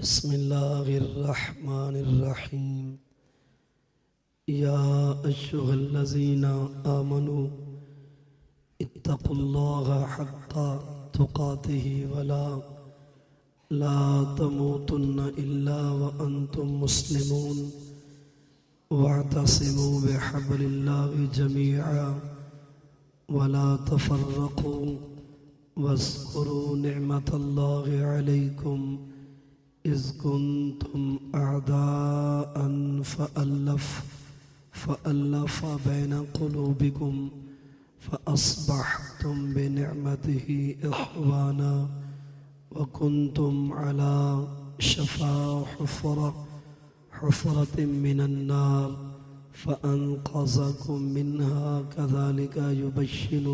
بسم الله الرحمن الرحيم. يا أيها الذين آمنوا اتقوا الله حق تقاته لا تموتن إلا وأنتم مسلمون واعتصموا بحبل الله جميعا ولا تفرقوا واذكروا نعمة الله عليكم إذ كنتم أعداء فألف بين قلوبكم فأصبحتم بنعمته إخوانا وكنتم على شفا حفرة من النار فأنقذكم منها كذلك يبين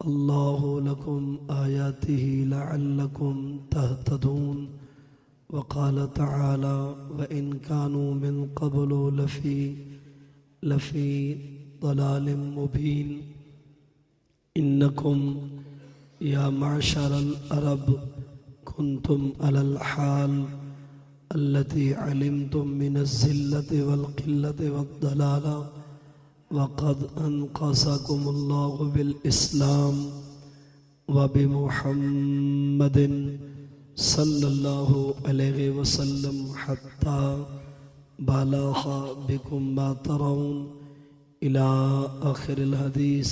الله لكم آياته لعلكم تهتدون. وقال تعالى وإن كانوا من قبل لفي ضلال مبين. إنكم يا معشر العرب كنتم على الحال التي علمتم من الذلة والقلة والضلالة وقد أنقذكم الله بالإسلام وبمحمد صلى الله عليه وسلم حتى بلغ بكم ما ترون إلى آخر الحديث.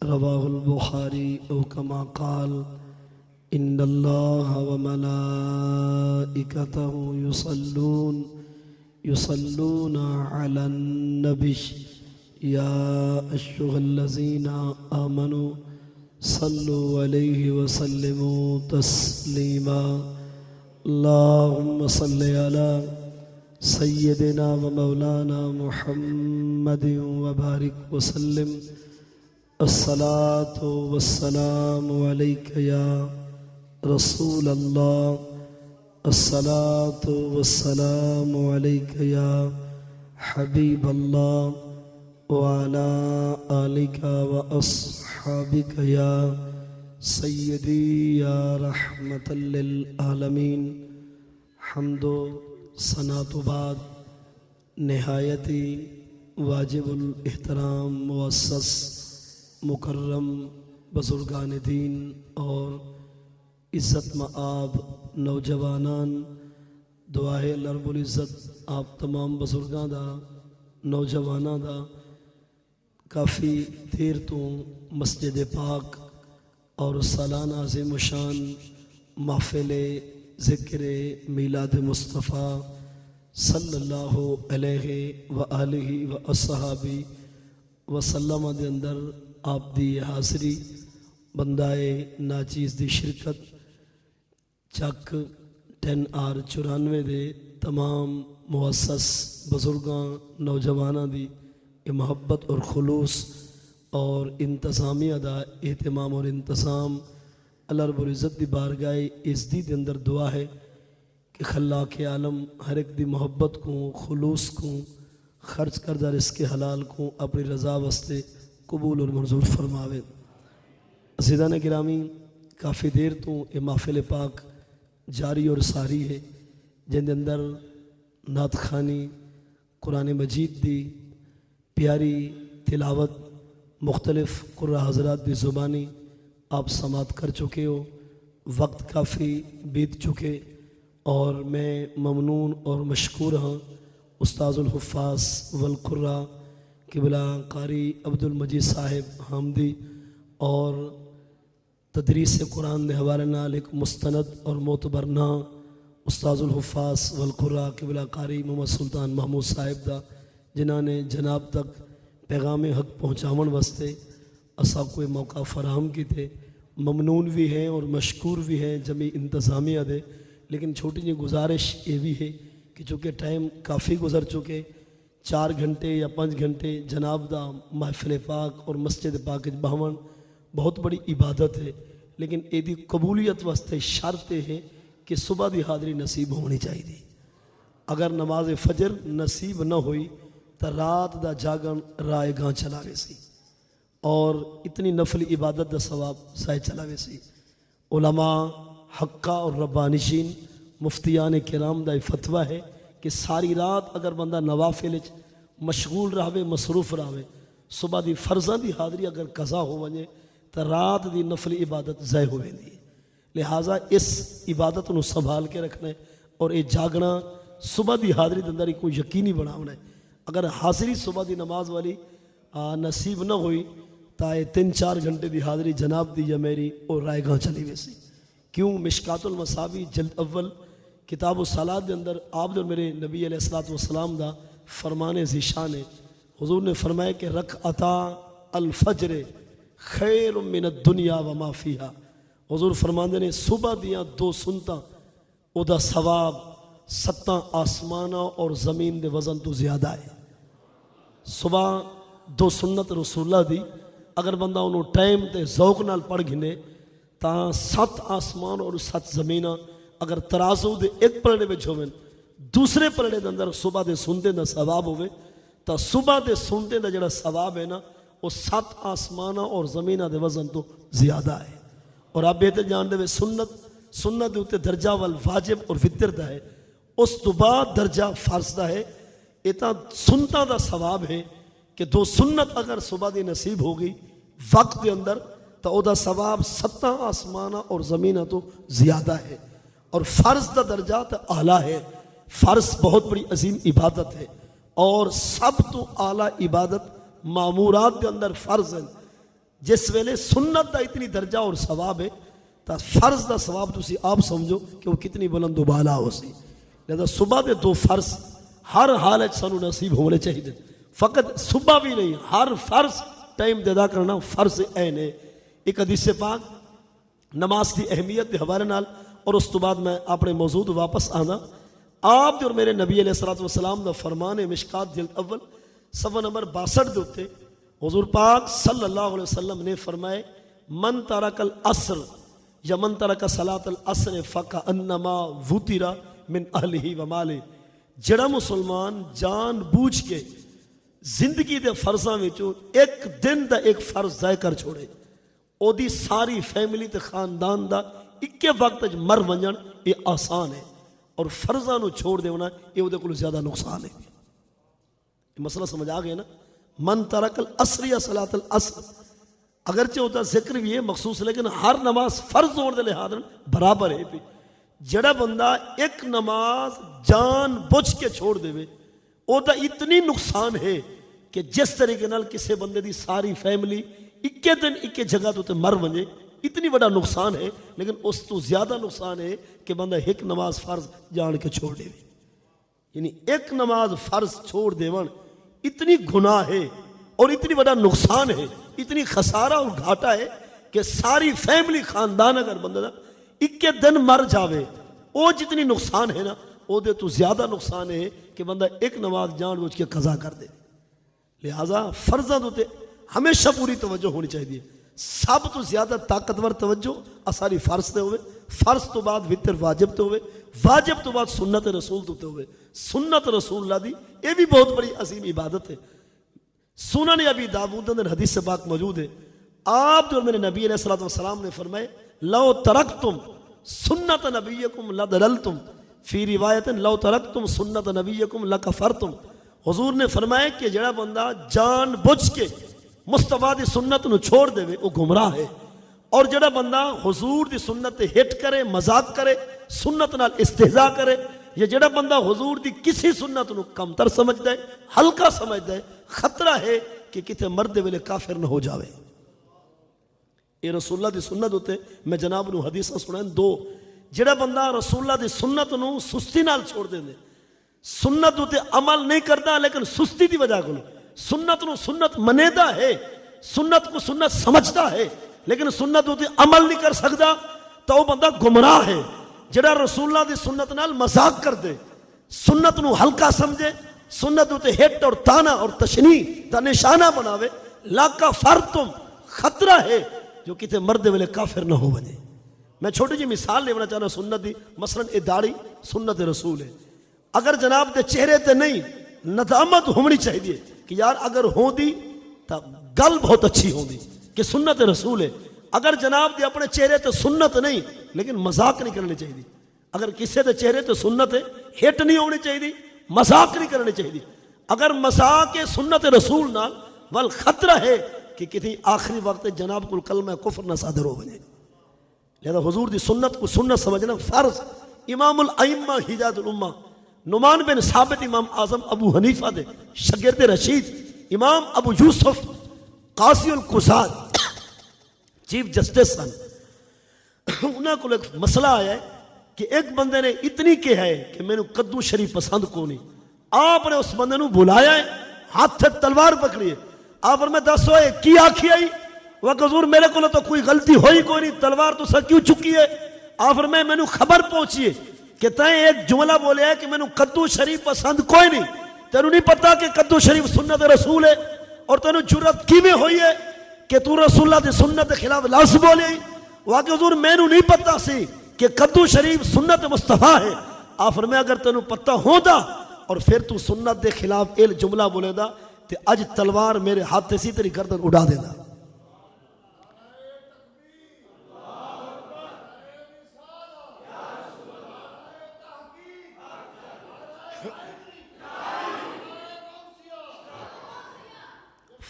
رواه البخاري أو كما قال إن الله وملائكته يصلون على النبي يا أيها الذين آمنوا صلوا عليه وسلموا تسليما. اللهم صل على سيدنا ومولانا محمد وبارك وسلم. الصلاة والسلام عليك يا رسول الله. الصلاة والسلام عليك يا حبيب الله وعلى آلك وأصحابك يا سيدي يا رحمة للعالمين. حمد و ثنا تو بعد نہایتی واجب الاحترام مؤسس مکرم بزرگان دین اور عزت مآب نوجوانان، دعا ہے اللہ رب العزت آپ تمام بزرگاں دا نوجواناں دا کافی دیر تو مسجد پاک اور سالانہ عظیم و شان محفل ذکر میلاد مصطفیٰ صلی اللہ علیہ وآلہ وصحابہ وسلم دے اندر آپ دی حاضری بندائے ناچیز دی شرکت چک 10R94 دے تمام مؤسس بزرگاں نوجواناں دی محبت اور خلوص اور انتظامیہ دا اہتمام اور انتظام اللہ رب العزت دی بارگاہ عزتی دے اندر دعا ہے کہ خلاق عالم ہر ایک دی محبت کو خلوص کو خرچ کردہ رزق حلال کو اپنی رضا واسطے قبول اور منظور فرماوے. عزیزان گرامی، کافی دیر تو یہ محفل پاک جاری اور ساری ہے جن دے اندر نعت خوانی قرآن مجید دی پیاری تلاوت مختلف قرآن حضرات دی زبانی آپ سماعت کر چکے ہو. وقت کافی بیت چکے اور میں ممنون اور مشکور ہاں استاذ الحفاظ والقراء قبلہ قاری عبدالمجید صاحب حامدی اور تدریس قرآن دے حوالے نال ایک مستند اور معتبرنا استاذ الحفاظ والقراء قبلہ قاری محمد سلطان محمود صاحب دا جنہاں نے جناب تک پیغام حق پہنچاون واسطے اسا کوئی موقع فراہم کی تھے. ممنون بھی ہیں اور مشکور بھی ہیں جمی انتظامیہ دے. لیکن چھوٹی جی گزارش یہ بھی ہے کہ چونکہ ٹائم کافی گزر چکے 4 گھنٹے یا 5 گھنٹے جناب دا محفل پاک اور مسجد پاک بہون بہت بڑی عبادت ہے، لیکن ایدی قبولیت واسطے شرط ہے کہ صبح دی حاضری نصیب ہونی چاہیے. اگر نماز فجر نصیب نہ ہوئی تو رات دا جاگن رائے گاں چلا گئے سی اور اتنی نفلی عبادت دا ثواب سائے چلا گئے سی. علماء حقہ اور ربانشین مفتیان کرام دا فتویٰ ہے کہ ساری رات اگر بندہ نوافل مشغول رہے مصروف رہے صبح دی فرضاں دی حاضری اگر قضا ہو ونجے تو رات دی نفلی عبادت ضائع ہو ویندی ہے. لہٰذا اس عبادت نو سنبھال کے رکھنا ہے اور یہ جاگنا صبح دی حاضری دے اندر کوئی یقینی بناونا ہے. اگر حاضری صبح دی نماز والی نصیب نہ ہوئی تا یہ 3-4 گھنٹے دی حاضری جناب دی یا میری اور رائے گاہ چلی ویسی. کیوں؟ مشکات المصابیح جلد اول کتاب الصلاۃ دے اندر آپ اور میرے نبی علیہ الصلوۃ والسلام دا فرمان ذیشان ہے. حضور نے فرمایا کہ رکعتا الفجر خیر من الدنیا وما فیہا. حضور فرماندے نے صبح دیاں 2 سنتاں او دا ثواب 7 آسمانہ اور زمین دے وزن تو زیادہ ہے. صبح 2 سنت رسول اللہ دی اگر بندہ انہوں ٹائم تے ذوق نال پڑھ گھنے تا 7 آسمان اور 7 زمینہ اگر ترازو دے ایک پلڑے میں ہوئے دوسرے پلڑے دے اندر صبح دے سنتے دا ثواب ہوئے تا صبح دے سنتے دا جڑا ثواب ہے نا وہ 7 آسمانہ اور زمینہ دے وزن تو زیادہ ہے. اور آپ بہتر جان دے سنت دے ہوتے درجہ والواجب اور وطر دا ہے. اس تو بعد درجہ فرض دا ہے. اتنا سنتا دا ثواب ہے کہ 2 سنت اگر صبح دی نصیب ہوگی وقت دے اندر تو او دا ثواب 7 آسمانہ اور زمینہ تو زیادہ ہے. اور فرض دا درجہ تو اعلیٰ ہے. فرض بہت بڑی عظیم عبادت ہے اور سب تو اعلیٰ عبادت معمورات دے اندر فرض ہے. جس ویلے سنت دا اتنی درجہ اور ثواب ہے تو فرض دا ثواب تسی آپ سمجھو کہ وہ کتنی بلند و بالا ہو سی. لہذا صبح دے 2 فرض ہر حالت سانو نصیب ہونے چاہیے. فقط صبح بھی نہیں ہر فرض ٹائم دے ادا کرنا فرض عین ہے. ایک حدیث پاک نماز کی اہمیت دے حوالے نال اور اس تو بعد میں اپنے موضوع واپس آنا. آپ اور میرے نبی علیہ الصلوۃ والسلام دا فرمان ہے مشکات جلد اول صفحہ نمبر 62 دے اوتے حضور پاک صلی اللہ علیہ وسلم نے فرمائے من ترک العصر یا من ترک صلاۃ العصر فکأنما وطر من اہلہ و مالہ. جڑا مسلمان جان بوجھ کے زندگی دے فرضاں وچوں ایک دن دا ایک فرض ضائع کر چھوڑے او دی ساری فیملی تے خاندان دا اکے وقت مر ونجن یہ آسان ہے اور فرضاں نو چھوڑ دینا یہ وہ دے کول زیادہ نقصان ہے. یہ مسئلہ سمجھ آ گیا نا. من ترک العصر یا صلاۃ العصر اگرچہ ہوتا ذکر بھی ہے مخصوص لیکن ہر نماز فرض ہونے دے لحاظ برابر ہے. جڑا بندہ ایک نماز جان بوجھ کے چھوڑ دے او دا اتنی نقصان ہے کہ جس طریقے نال کسے بندے دی ساری فیملی اکے دن اکے جگہ تو تے مر ونجے اتنی بڑا نقصان ہے. لیکن اس تو زیادہ نقصان ہے کہ بندہ ایک نماز فرض جان کے چھوڑ دے. یعنی ایک نماز فرض چھوڑ دیون اتنی گناہ ہے اور اتنی بڑا نقصان ہے اتنی خسارہ اور گھاٹا ہے کہ ساری فیملی خاندان اگر بندہ دا اکے دن مر جاوے او جتنی نقصان ہے نا او دے تو زیادہ نقصان ہے کہ بندہ ایک نماز جان بوجھ کے قضا کر دے. لہٰذا فرضاں تے ہمیشہ پوری توجہ ہونی چاہیے. سب تو زیادہ طاقتور توجہ اثاری فرض تے ہوئے فرض تو بعد وتر واجب تے ہوئے واجب تو بعد سنت رسول تے ہوئے. سنت رسول اللہ دی یہ بھی بہت بڑی عظیم عبادت ہے. سنن ابی داؤد اندر حدیث پاک موجود ہے. آپ جو میرے نبی علیہ الصلوۃ والسلام نے فرمائے لو ترکتم سنت نبیکم لضللتم فی روایت لو ترکتم سنت نبیکم لکفرتم. حضور نے فرمایا کہ جڑا بندہ جان بوجھ کے مصطفیٰ دی سنت نو چھوڑ دے وہ گمراہ ہے اور جڑا بندہ حضور دی سنت ہٹ کرے مذاق کرے سنت نال استہزاء کرے یا جڑا بندہ حضور دی کسی سنت نو کمتر سمجھدا ہے ہلکا سمجھدا ہے خطرہ ہے کہ کتے مرد ویلے کافر نہ ہو جاوے. یہ رسول اللہ دی سنت ہوتے میں جناب نو حدیثاں سنائیں 2. جڑا بندہ رسول اللہ دی سنت نو سستی نال چھوڑ دے سنت ہوتے عمل نہیں کرتا لیکن سستی دی وجہ کو سنت نو سنت منیدہ ہے سنت کو سنت سمجھتا ہے لیکن سنت ہوتے عمل نہیں کر سکتا تو وہ بندہ گمراہ ہے. جڑا رسول اللہ دی سنت نال مذاق کر دے سنت نو ہلکا سمجھے سنت ہوتے ہٹ اور تانا اور تشنیع دا نشانہ بناوے لاکا فرتم خطرہ ہے جو کتے مرد ویلے کافر نہ ہو بنے. میں چھوٹی جی مثال لینا چاہنا سنت دی مثلا اے داڑھی سنت رسول ہے. اگر جناب دے چہرے تے نہیں ندامت ہونی چاہیے کہ یار اگر ہوں دی تو گل بہت اچھی ہوں دی کہ سنت رسول ہے. اگر جناب دے اپنے چہرے تے سنت نہیں لیکن مذاق نہیں کرنے چاہیے. اگر کسی دے چہرے تو سنت ہٹ نہیں ہونی چاہیے، مذاق نہیں کرنی چاہیے. اگر مذاق سنت رسول نال ول خطرہ ہے کہ کسی آخری وقت جناب کو کلمہ کفر نہ صادر ہو بنے. لہذا حضور دی سنت کو سنت سمجھنا فرض. امام الائمہ ہدایت الامہ نعمان بن ثابت امام اعظم ابو حنیفہ دے شاگرد رشید امام ابو یوسف قاضی القضات چیف جسٹس سن. انہاں کو ایک مسئلہ آیا ہے کہ ایک بندے نے اتنی کہ ہے کہ میں نے کدو شریف پسند کو نہیں. آپ نے اس بندے نو بلایا ہے، ہاتھ سے تلوار پکڑی ہے. آپ اور میں دسو ہے کی آکھی آئی؟ وہ حضور میرے کو تو کوئی غلطی ہوئی کوئی نہیں، تلوار تو سر کیوں چکی ہے؟ آپ اور میں نے خبر پہنچی ہے کہ تائیں ایک جملہ بولے ہے کہ میں نے کدو شریف پسند کوئی نہیں. تینوں نہیں پتا کہ کدو شریف سنت رسول ہے؟ اور تینوں جرات کیویں ہوئی ہے کہ تو رسول اللہ دی سنت کے خلاف لفظ بولے؟ وہ کہ حضور میں نے نہیں پتا سی کہ کدو شریف سنت مصطفیٰ ہے. آپ اور میں اگر تینوں پتا ہوتا اور پھر تو سنت دے خلاف ایل جملہ بولے دا تے اج تلوار میرے ہاتھ سے تیری گردن اڑا دینا.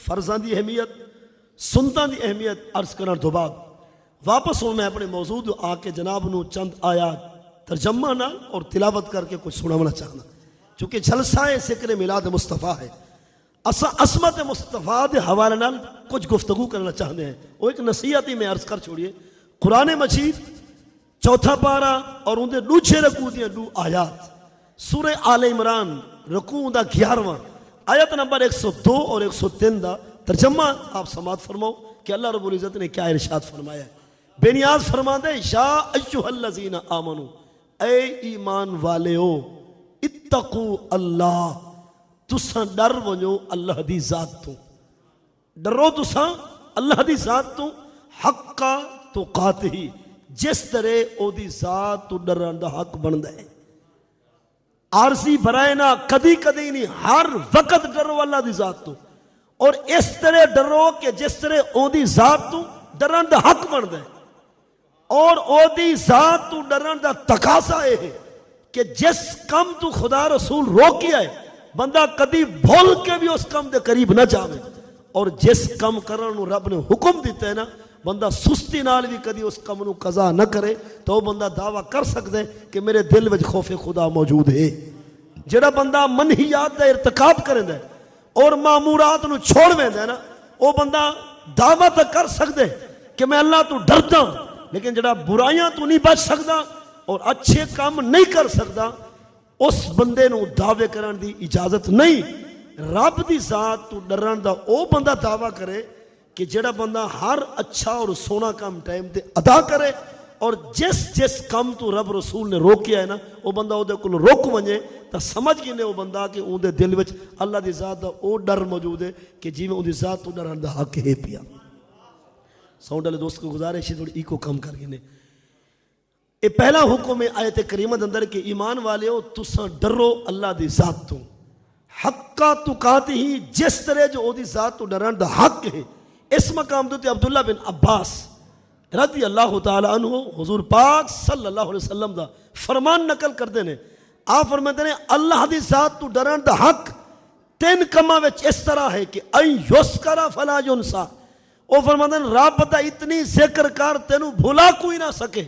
فرضاں دی اہمیت، سنتاں دی اہمیت عرض کرنے تو بعد واپس ہوں میں اپنے موضوع آ کے جناب نو چند آیات ترجمہ نہ اور تلاوت کر کے کچھ سناونا چاہنا، چونکہ جلسہ ذکر میلاد مصطفیٰ ہے. عصمت مصطفیٰ دے حوالے نال کچھ گفتگو کرنا چاہتے ہیں. وہ ایک نصیحت ہی میں عرض کر چھوڑیے. قرآن مجید چوتھا پارہ اور اندے دوسرے رکوع دیاں دو آیات، سورہ آل عمران رکوع دا 11واں آیت نمبر 102 اور 103 دا ترجمہ آپ سماعت فرماؤ کہ اللہ رب العزت نے کیا ارشاد فرمایا ہے. بے نیاز فرما دے یا ایھا الذین آمنو، اے ایمان والیو، اتقو اللہ، تساں ڈر ونجو اللہ دی ذات تو، ڈرو تساں اللہ دی ذات تو، حقا تقاتہ، جس طرح او دی ذات تو ڈرن دا حق بندا ہے. عارضی برائے نہ کدی کدی نہیں، ہر وقت ڈرو اللہ دی ذات تو، اور اس طرح ڈرو کہ جس طرح او دی ذات تو ڈرن دا حق بندا ہے. اور او دی ذات تو ڈرن دا تقاضا ہے کہ جس کم تو خدا رسول روکیا ہے بندہ کدی بھول کے بھی اس کم دے قریب نہ جاوے، اور جس کم کرن رب نے حکم دیتا ہے نا بندہ سستی نال بھی کدی اس کم نو قضا نہ کرے تو بندہ دعویٰ کر سکتا ہے کہ میرے دل وچ خوف خدا موجود ہے. جڑا بندہ منہیات دا ارتکاب کرندا ہے اور مامورات نو چھوڑ ویندا ہے نا وہ بندہ دعویٰ تو کر سکتا ہے کہ میں اللہ تو ڈرتا ہوں، لیکن جڑا برائیاں تو نہیں بچ سکتا اور اچھے کام نہیں کر سکتا اس بندے نو دعوے کرن دی اجازت نہیں. رب دی ذات تو ڈرن دا او بندہ دعویٰ کرے کہ جڑا بندہ ہر اچھا اور سونا کام ٹائم تے ادا کرے، اور جس کام تو رب رسول نے روکیا ہے نا وہ بندہ او دے کول روک ونجے تا سمجھ گئے وہ بندہ کہ اون دے دل وچ اللہ دی ذات دا او ڈر موجود ہے کہ جی میں اون دی ذات تو ڈرن دا حق ہے پیا. ساؤنڈ والے دوست کو گزارش ہے تھوڑی ایکو کم کر گئے. یہ پہلا حکم ہے آیت کریمہ دے اندر کہ ایمان والے ہو تساں ڈرو اللہ دی ذات تو، حقا تقاتہ، جس طرح جو او دی ذات تو ڈرن دا حق ہے. اس مقام دے عبداللہ بن عباس رضی اللہ تعالی عنہ حضور پاک صلی اللہ علیہ وسلم دا فرمان نقل کردے نے. آپ فرماتے ہیں اللہ دی ذات تو ڈرن دا حق 3 کماں وچ اس طرح ہے کہ این یذکر فلا ینسا. وہ فرماتے ہیں رب دا اتنی ذکر کر تینوں بھلا کوئی نہ سکے،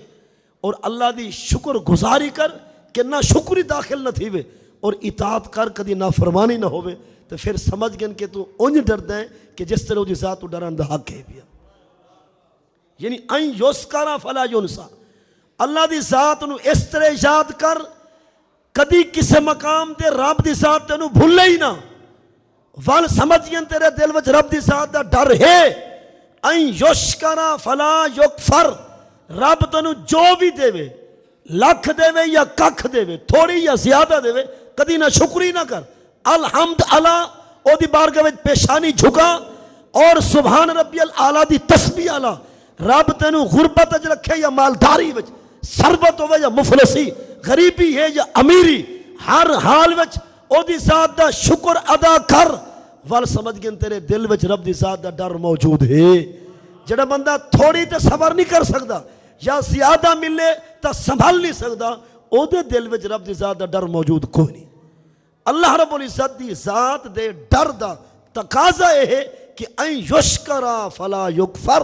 اور اللہ دی شکر گزاری کر کہ نہ شکری داخل نہ تھیوے، اور اطاعت کر کدی نافرمانی نہ ہوئے. تو پھر سمجھ گئے کہ تو انج ڈردا ہے کہ جس طرح دی ذات تو ڈرن دا حق ہے پیا. یعنی این یذکر فلا ینسا، اللہ دی ذات نو اس طرح یاد کر کدی کسی مقام تے رب دی ذات تینوں بھولے ہی نہ. ول سمجھ گئے تیرے دل وچ رب دی ذات دا ڈر ہے. این یشکر فلا یکفر، رب تینوں جو بھی دے وے، لکھ دے وے یا ککھ دے وے، تھوڑی یا زیادہ دے وے، کدی نہ شکری نہ کر. الحمد اللہ او دی بارگاہ وچ پیشانی جھکا اور سبحان ربی الاعلیٰ دی تسبیح اعلیٰ. رب تینوں غربت وچ رکھے یا مالداری وچ، ثروت ہوے یا مفلسی، غریبی ہے یا امیری، ہر حال وچ او دی ذات دا شکر ادا کر. ول سمجھ گئے تیرے دل وچ رب دی ذات دا ڈر موجود ہے. جڑا بندہ تھوڑی تے صبر نہیں کر سکتا یا زیادہ ملے تا سنبھال نہیں سکتا، او دے دل وچ رب دی ذات دا ڈر موجود کوئی نہیں. اللہ رب العزت دی ذات دے ڈر دا تقاضا ہے کہ این یشکرا فلا یکفر،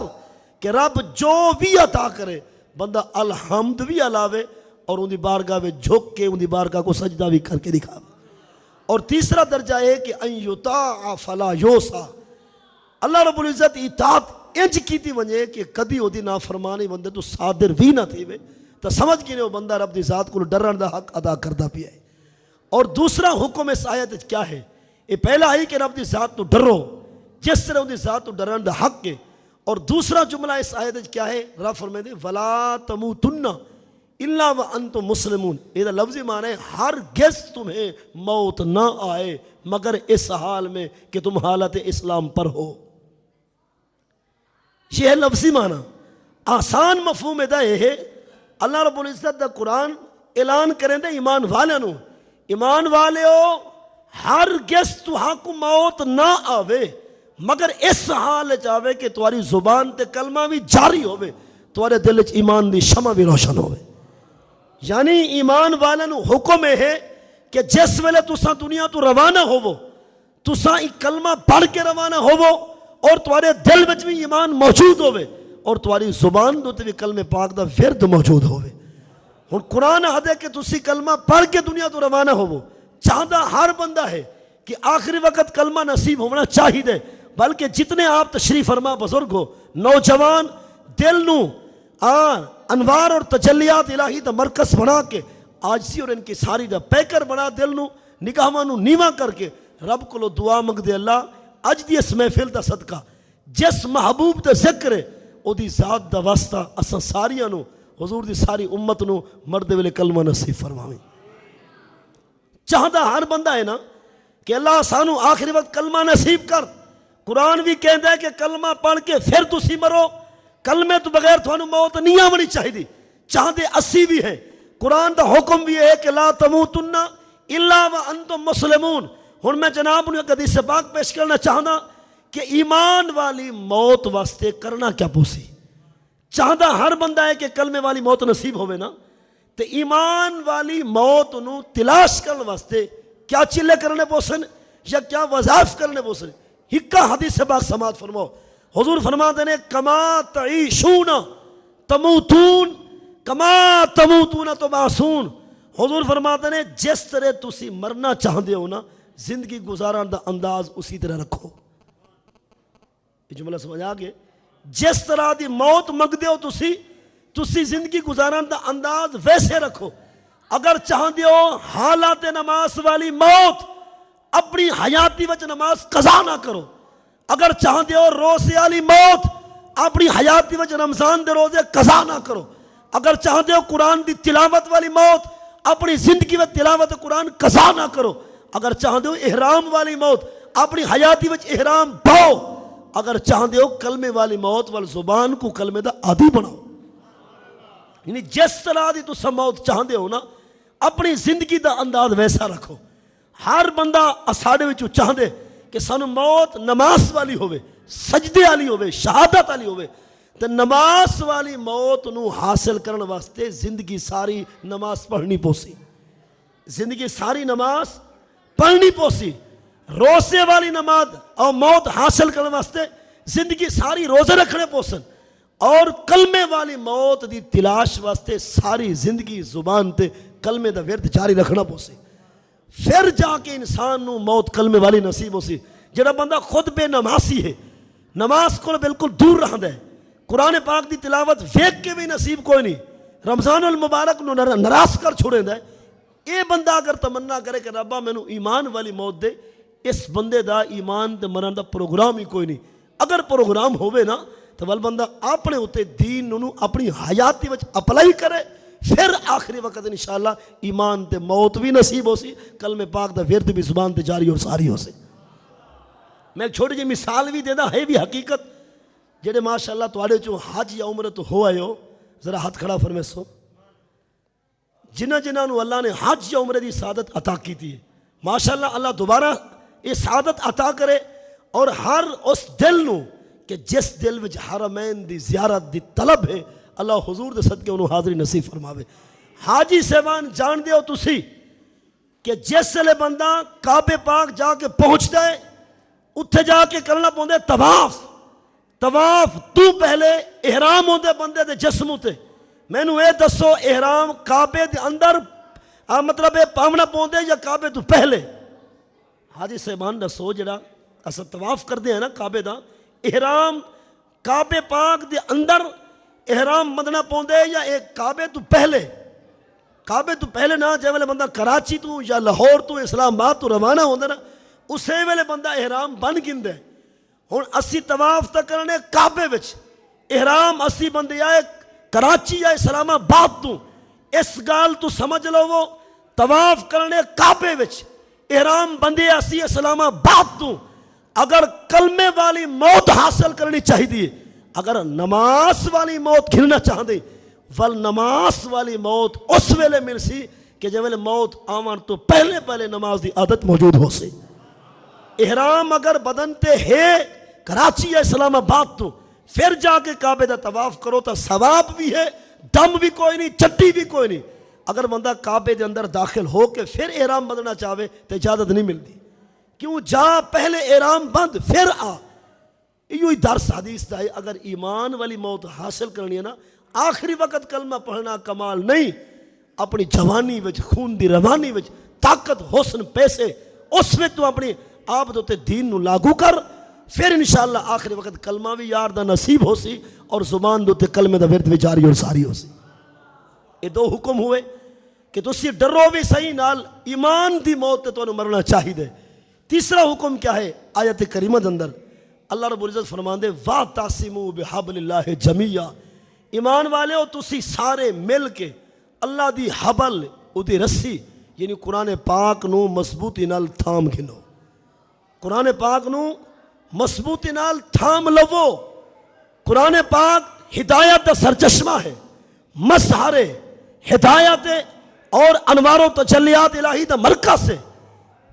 کہ رب جو بھی عطا کرے بندہ الحمد بھی علاوے اور ان دی بارگاہ میں جھک کے ان دی بارگاہ کو سجدہ بھی کر کے دکھاوے. اور تیسرا درجہ ہے کہ این یطاع فلا یوسا، اللہ رب العزت اطاعت انج کیتی ونجے کہ کدی او دی نافرمانی بندے تو صادر بھی نہ تھیوے، تو سمجھ کے وہ بندہ رب دی ذات کو ڈرن دا حق ادا کردا پیا ہے. اور دوسرا حکم اس آیت کیا ہے؟ یہ پہلا ہے کہ رب دی ذات تو ڈرو جس طرح ان دی ذات تو ڈرن دا حق ہے. اور دوسرا جملہ اس آیت کیا ہے؟ رب فرمائے دے ولا تموتن الا وانتم مسلمون. یہ لفظی معنی ہے ہرگز تمہیں موت نہ آئے مگر اس حال میں کہ تم حالت اسلام پر ہو. یہ ہے لفظی معنی. آسان مفہوم دا یہ ہے اللہ رب العزت دا قرآن اعلان کریں دے ایمان والے ایمان والے ہو ہرگز تہاں کو موت نہ آوے مگر اس حال آوے کہ تمہاری زبان تے کلمہ بھی جاری ہوئے، تمہارے دل وچ ایمان دی شمع بھی روشن ہوئے. یعنی ایمان والے حکم ہے کہ جس ویلے تساں دنیا تو روانہ ہوو تساں ایک کلمہ پڑھ کے روانہ ہوو اور تمہارے دل وچ بھی ایمان موجود ہوئے اور تمہاری زبان دو تے بھی کلمہ پاک دا ورد موجود ہوئے. ہن قرآن آدھے کہ تسی کلمہ پڑھ کے دنیا تو روانہ ہوو. چاہتا ہر بندہ ہے کہ آخری وقت کلمہ نصیب ہونا چاہیے، بلکہ جتنے آپ تشریف فرما بزرگ ہو نوجوان دل نو انوار اور تجلیات الہی دا مرکز بنا کے آجزی اور ان کی ساری دا پیکر بنا دل نو نگاہاں نو نیواں کر کے رب کو دعا منگ دے اللہ اج دی اس محفل دا صدقہ جس محبوب دا ذکر ہے او دی ذات دا واسطہ اساں ساریاں نو حضور دی ساری امت نو مرد ویلے کلمہ نصیب فرماویں. چاہتا ہر بندہ ہے نا کہ اللہ سانو آخری وقت کلمہ نصیب کر. قرآن بھی کہتا ہے کہ کلمہ پڑھ کے پھر تسی مرو، کلمے تو بغیر تھانو موت نہیں آونی چاہیے. چاہتے اسی بھی ہیں. قرآن دا حکم بھی ہے کہ لا تموتن الا وانتم مسلمون. ہن میں جناب نے حدیث پاک پیش کرنا چاہنا کہ ایمان والی موت واسطے کرنا کیا پوسی. چاہتا ہر بندہ ہے کہ کلمے والی موت نصیب ہوئے نا، تے ایمان والی موت نو تلاش کرنے واسطے کیا چلے کرنے پوسن یا کیا وظائف کرنے پوسن. ہکا حدیث پاک سماعت فرماؤ. حضور فرماتے ہیں کما تعیشون تموتون کما تموتون تبعثون. حضور فرماتے ہیں جس طرح تسی مرنا چاہتے ہو نا زندگی گزارن دا انداز اسی طرح رکھو. یہ جملہ سمجھ آگے؟ جس طرح دی موت منگدے ہو تسی زندگی گزارن دا انداز ویسے رکھو. اگر چاہتے ہو حالات نماز والی موت اپنی حیاتی وچ نماز قضا نہ کرو. اگر چاہتے ہو روزے والی موت اپنی حیاتی وچ رمضان دے روزے قضا نہ کرو. اگر چاہتے ہو قرآن دی تلاوت والی موت اپنی زندگی وچ تلاوت قرآن قضا نہ کرو. اگر چاہتے ہو احرام والی موت اپنی حیاتی وچ احرام پاؤ. اگر چاہتے ہو کلمے والی موت وال زبان کو کلمے دا عادی بناؤ. یعنی جس طرح دی تو موت چاہتے ہو نا اپنی زندگی دا انداز ویسا رکھو. ہر بندہ اساڑے وچوں چاہتے کہ سانو موت نماز والی ہوئے، سجدے والی ہوئے، شہادت والی ہوئے. تو نماز والی موت نو حاصل کرنے واسطے زندگی ساری نماز پڑھنی پوسی. زندگی ساری نماز پڑھنی پوسی. روزے والی نماز اور موت حاصل کرنے واسطے زندگی ساری روزے رکھنے پوسن. اور کلمے والی موت دی تلاش واسطے ساری زندگی زبان تے کلمے دا ورد جاری رکھنا پوسی. پھر جا کے انسان نو موت کلمے والی نصیب ہو سی. جڑا بندہ خود بے نمازی ہے، نماز کو بالکل دور رہندا ہے، قرآن پاک دی تلاوت ویکھ کے بھی نصیب کوئی نہیں، رمضان المبارک نو ناراض کر چھوڑیندا ہے. اے بندہ اگر تمنا کرے کہ ربا مینوں ایمان والی موت دے، اس بندے دا ایمان تے مرن دا پروگرام ہی کوئی نہیں. اگر پروگرام ہوئے نا تو ول بندہ اپنے ہوتے دین نو اپنی حیاتی وچ اپلائی کرے، پھر آخری وقت انشاءاللہ ایمان تے موت بھی نصیب ہو سی، کلمہ پاک دا ورد بھی زبان تے جاری اور ساری ہو سی. میں چھوٹی جی مثال بھی دینا ہے بھی حقیقت. جڑے ماشاءاللہ تواڈے چوں حج یا عمرہ تو ہو آئے ہو ذرا ہاتھ کھڑا فرمے سو. جنہاں نو اللہ نے حج یا عمرہ دی سعادت عطا کی تھی، ماشاءاللہ اللہ دوبارہ یہ سعادت عطا کرے. اور ہر اس دل نو کہ جس دل وچ حرمین دی زیارت دی طلب ہے اللہ حضور دے صدقے انہوں حاضری نصیب فرماوے. حاجی صاحبان جان دیو تسی کہ جس ویلے بندہ کعبے پاک جا کے پہنچتا ہے اتھے جا کے کرنا پوندے طواف تو پہلے احرام ہوندے بندے دے جسم تے مینوں اے دسو احرام کعبے دے اندر مطلب پاونا پوندے یا کعبے تو پہلے؟ حاجی صاحبان دسو جڑا اسا طواف کردے ہیں نا کعبے دا احرام کعبے پاک دے اندر احرام مدنا پوندے یا ایک کعبے تو پہلے؟ کعبے تو پہلے نہ جے ویلے بندہ کراچی تو یا لاہور تو اسلام آباد تو روانہ ہوندے نا اسے ویلے بندہ احرام بن گندے ہن اسی طواف تا کرنے کعبے وچ احرام اسی بندے آئے کراچی یا اسلام آباد تو اس گال تو سمجھ لو وہ طواف کرنے کعبے وچ احرام بندے اسی اسلام آباد تو اگر کلمے والی موت حاصل کرنی چاہیے اگر نماز والی موت گھننا چاہتے ول نماز والی موت اس ویلے مل سی کہ جب ویلے موت آمان تو پہلے نماز دی عادت موجود ہو سی احرام اگر بدن تے ہے کراچی یا اسلام آباد تو پھر جا کے کعبے دا طواف کرو تا ثواب بھی ہے دم بھی کوئی نہیں چٹی بھی کوئی نہیں اگر بندہ کعبے دے اندر داخل ہو کے پھر احرام بدلنا چاہے تو اجازت نہیں ملتی کیوں جا پہلے احرام بند پھر آ یہی درس حدیث دا ہے اگر ایمان والی موت حاصل کرنی ہے نا آخری وقت کلمہ پڑھنا کمال نہیں اپنی جوانی وچ خون دی روانی وچ طاقت حسن پیسے اس میں تو اپنی آپ دوتے دین نو لاگو کر پھر انشاءاللہ آخری وقت کلمہ بھی یار دا نصیب ہو سی اور زبان دوتے کلمہ دا ورد بھی جاری اور ساری ہو سی یہ دو حکم ہوئے کہ تسی ڈرو بھی صحیح نال ایمان دی موت تے تو مرنا چاہی دے تیسرا حکم کیا ہے آیت کریمہ دے اندر اللہ رب العزت فرمان دے وَاعْتَصِمُوا بِحَبْلِ اللَّهِ جَمِيعًا ایمان والے ہو تسی سارے مل کے اللہ دی حبل او دی رسی یعنی قرآن پاک نو مضبوطی نال تھام گھنو قرآن پاک نو مضبوطی نال تھام لو قرآن پاک ہدایت دا سرچشمہ ہے مظہر ہدایت اور انوار و تجلیات الہی دا مرکز سے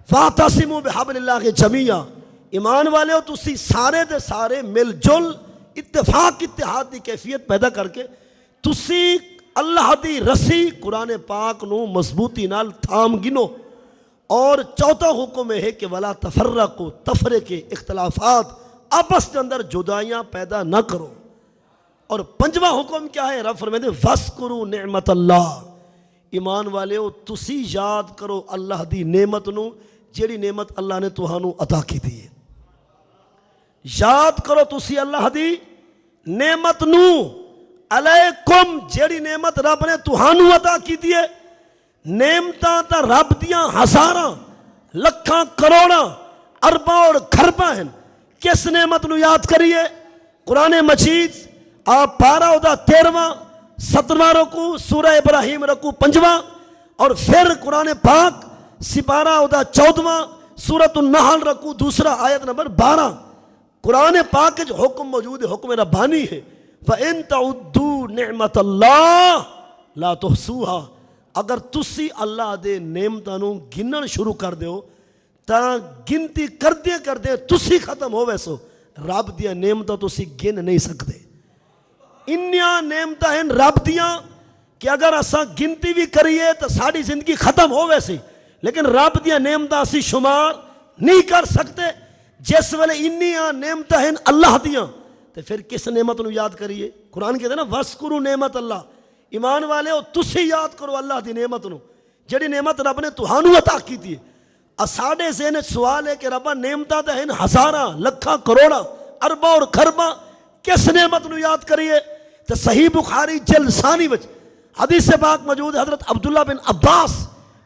وَاعْتَصِمُوا بِحَبْلِ اللَّهِ جَمِيعًا ایمان والے ہو تسی سارے دے سارے مل جل اتفاق اتحاد دی کیفیت پیدا کر کے تسی اللہ دی رسی قرآن پاک نو مضبوطی نال تھام گنو اور چوتھا حکم ہے کہ ولا تفرقوا تفرقے اختلافات آپس کے اندر جدائیاں پیدا نہ کرو اور پنجواں حکم کیا ہے رب فرمائے وَاذْكُرُوا نِعْمَةَ اللَّهِ ایمان والے ہو تسی یاد کرو اللہ دی نعمت نو جیڑی نعمت اللہ نے تہانوں عطا کی دی ہے یاد کرو تسی اللہ دی نعمت نو علیکم جیڑی نعمت رب نے تہانوں عطا کی دی ہے نعمتاں تا رب دیاں ہزاراں لکھاں کروڑاں ارباں اور کھرباں ہیں کس نعمت نو یاد کریے قرآن مجید آپ پارا ہودا 13واں 17واں رکوع سورہ ابراہیم رکوع 5واں اور پھر قرآن پاک سپارہ ہودا 14واں سورۃ النحل رکوع 2 آیت نمبر 12 قرآن پاک کے جو حکم موجود ہے حکم ربانی ہے فَإِن تَعُدُّوا نِعْمَةَ اللَّهِ لَا تُحْصُوهَا اگر تسی اللہ دے نعمتانوں گنن شروع کر دیو تا گنتی کردے تسی ختم ہو ویسو رب دیا نعمتاں تسی گن نہیں سکتے انیاں نعمتاں ہیں رب دیاں کہ اگر اسا گنتی بھی کریے تو ساری زندگی ختم ہو ویسے لیکن رب دیا نعمتاں اسی شمار نہیں کر سکتے جس والے انیاں نعمتاں ہیں اللہ دیاں تو پھر کس نعمت نو یاد کریے قرآن کہتے ہیں نا وَاذْكُرُوا نعمت اللہ ایمان والے ہو تسی یاد کرو اللہ دی نعمت نو جڑی نعمت رب نے تہانوں عطا کی تھی ساڑھے ذہن سوال ہے کہ ربا نعمتاں تے ہیں ہزاراں لکھاں کروڑاں ارباں اور کھرباں کس نعمت نو یاد کریے تو صحیح بخاری جلد ثانی وچ حدیث پاک موجود ہے حضرت عبداللہ بن عباس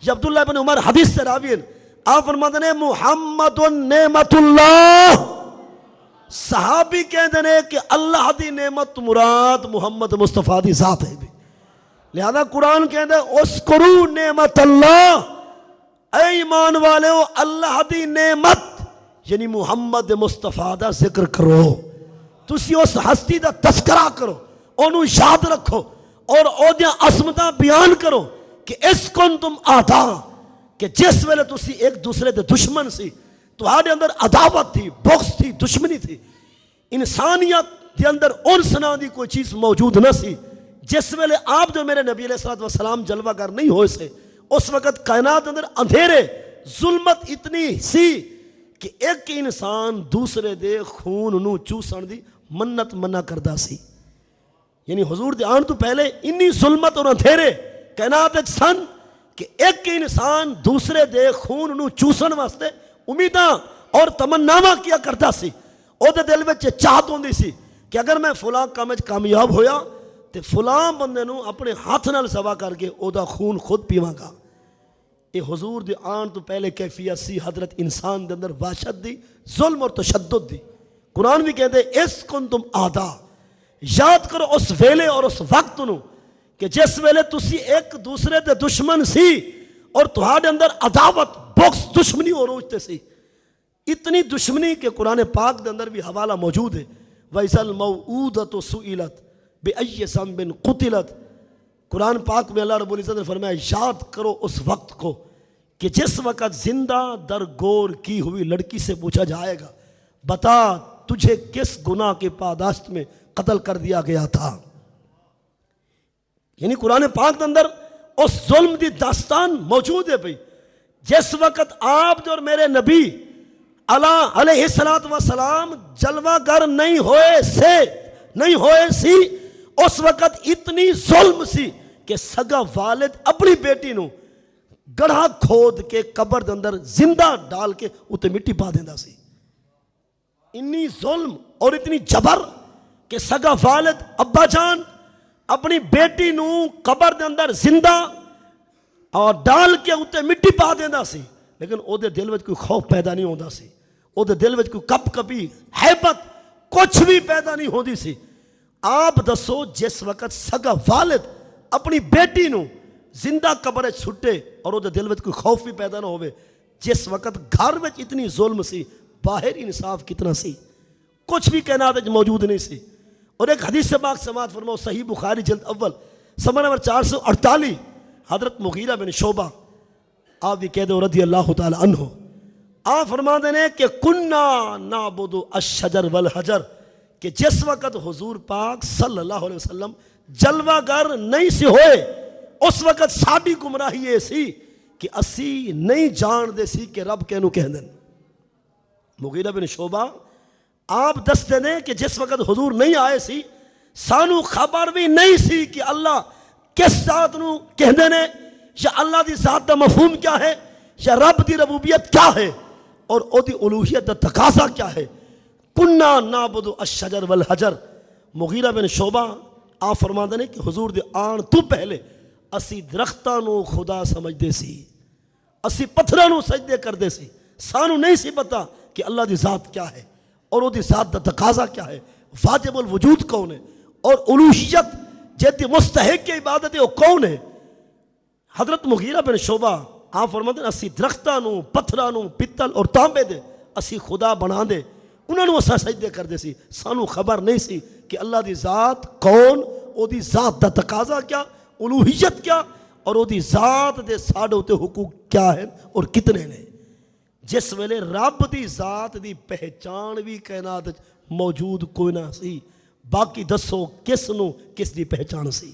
یا عبداللہ بن عمر حدیث سے راوی ہیں آپ فرماتے ہیں محمد نعمت اللہ صحابی کہتے ہیں کہ اللہ دی نعمت مراد محمد مصطفیٰ دی ذات ہے بھی لہذا قرآن کہتے ہیں اذکروا نعمت اللہ اے ایمان والے ہو اللہ دی نعمت یعنی محمد مصطفیٰ دا ذکر کرو تسی اس ہستی دا تذکرہ کرو انہوں یاد رکھو اور اودیاں عظمتاں بیان کرو کہ اس کن تم آدھا کہ جس ویلے تسی ایک دوسرے دے دشمن سی تہاڈے اندر عداوت تھی بغض تھی دشمنی تھی انسانیت دے اندر انس نام دی کوئی چیز موجود نہ سی جس ویلے آپ جو میرے نبی علیہ الصلوۃ والسلام جلوہ گر نہیں ہوئے سے اس وقت کائنات اندر اندھیرے ظلمت اتنی سی کہ ایک انسان دوسرے دے خون نو چوسن دی منت منع کردا سی. یعنی حضور دے آن تو پہلے انی ظلمت اور اندھیرے کائنات سن کہ ایک انسان دوسرے دے خون نو چوسن واسطے امیداں اور تمناواں کیا کرتا سی. او دے دل وچ چاہت ہوندی سی کہ اگر میں فلاں کام وچ کامیاب ہویا تے فلاں بندے نو اپنے ہاتھ نال ذبح کر کے او دا خون خود پیواں گا. اے حضور دے آن تو پہلے کیفیت سی حضرت انسان دے اندر وحشت دی, ظلم اور تشدد دی. قرآن بھی کہتے اس کنتم آدھا, یاد کرو اس ویلے اور اس وقت نو کہ جس ویلے تسی ایک دوسرے دے دشمن سی اور تہاڈے اندر عداوت بغض دشمنی ہو روجتے سی. اتنی دشمنی کہ قرآن پاک دے اندر بھی حوالہ موجود ہے. وَإِذَا الْمَوْءُودَةُ سُئِلَتْ بِأَيِّ ذَنبٍ قُتِلَتْ. قرآن پاک میں اللہ رب العزت نے فرمایا یاد کرو اس وقت کو کہ جس وقت زندہ درگور کی ہوئی لڑکی سے پوچھا جائے گا بتا تجھے کس گناہ کے پاداشت میں قتل کر دیا گیا تھا. یعنی قرآن پاک کے اندر اس ظلم دی داستان موجود ہے بھئی. جس وقت آپ جو اور میرے نبی علیہ السلام جلوہ گر نہیں ہوئے سی اس وقت اتنی ظلم سی کہ سگا والد اپنی بیٹی نو گڑھا کھود کے قبر دے اندر زندہ ڈال کے اتے مٹی پا دیندا سی. انی ظلم اور اتنی جبر کہ سگا والد ابا جان اپنی بیٹی نو قبر دے اندر زندہ اور ڈال کے اتے مٹی پا دیندا سی, لیکن او دے دل وچ کوئی خوف پیدا نہیں ہوندا سی. او دے دل وچ کوئی کپ کپی ہیبت کچھ بھی پیدا نہیں ہوندی سی. آپ دسو جس وقت سگا والد اپنی بیٹی نو زندہ قبر چھٹے اور وہ دل وچ کوئی خوف بھی پیدا نہ ہوئے, جس وقت گھر وچ اتنی ظلم سی باہر انصاف کتنا سی کچھ بھی کائنات وچ موجود نہیں سی. اور ایک حدیث سے پاک سماعت فرماؤ صحیح بخاری جلد اول صفحہ نمبر 448 حضرت مغیرہ بن شعبہ آپ بھی کہہ دو رضی اللہ تعالی عنہ آپ فرما دینے کہ کننا نعبد الشجر والحجر کہ جس وقت حضور پاک صلی اللہ علیہ وسلم جلوہ گر نہیں سی ہوئے اس وقت ساڑی گمراہی یہ سی کہ اسی نہیں جان دے سی کہ رب کہنو کہہ دیں. مغیرہ بن شعبہ آپ دس دیں کہ جس وقت حضور نہیں آئے سی سانو خبر بھی نہیں سی کہ اللہ کس ذات نو کہہ دینے یا اللہ دی ذات دا مفہوم کیا ہے یا رب دی ربوبیت کیا ہے اور او دی الوہیت دا تقاضا کیا ہے. کننا نعبد الشجر والحجر. مغیرہ بن شعبہ آپ فرما دینے کہ حضور دے آن تو پہلے اسی درختاں نو خدا سمجھ دے سی, اسی پتھراں نو سجدے کر دے سی. سانو نہیں سی پتا کہ اللہ دی ذات کیا ہے اور وہ دی ذات دا تقاضا کیا ہے, واجب الوجود کون ہے اور الوہیت جیتی مستحق کی عبادت ہے وہ کون ہے. حضرت مغیرہ بن شعبہ آپ فرماتے ہیں اسی درختاں نو پتھراں نو پتل اور تانبے دے اسی خدا بنا دے انہوں نے اسا سجدے کر دے سی. سانو خبر نہیں سی کہ اللہ دی ذات کون, او دی ذات دا تقاضا کیا, الوہیت کیا اور او دی ذات دے ساڑھے ہوتے حقوق کیا ہے اور کتنے نے. جس ویلے رب دی ذات دی پہچان بھی کائنات موجود کوئی نہ سی, باقی دسو کس نو کس دی پہچان سی.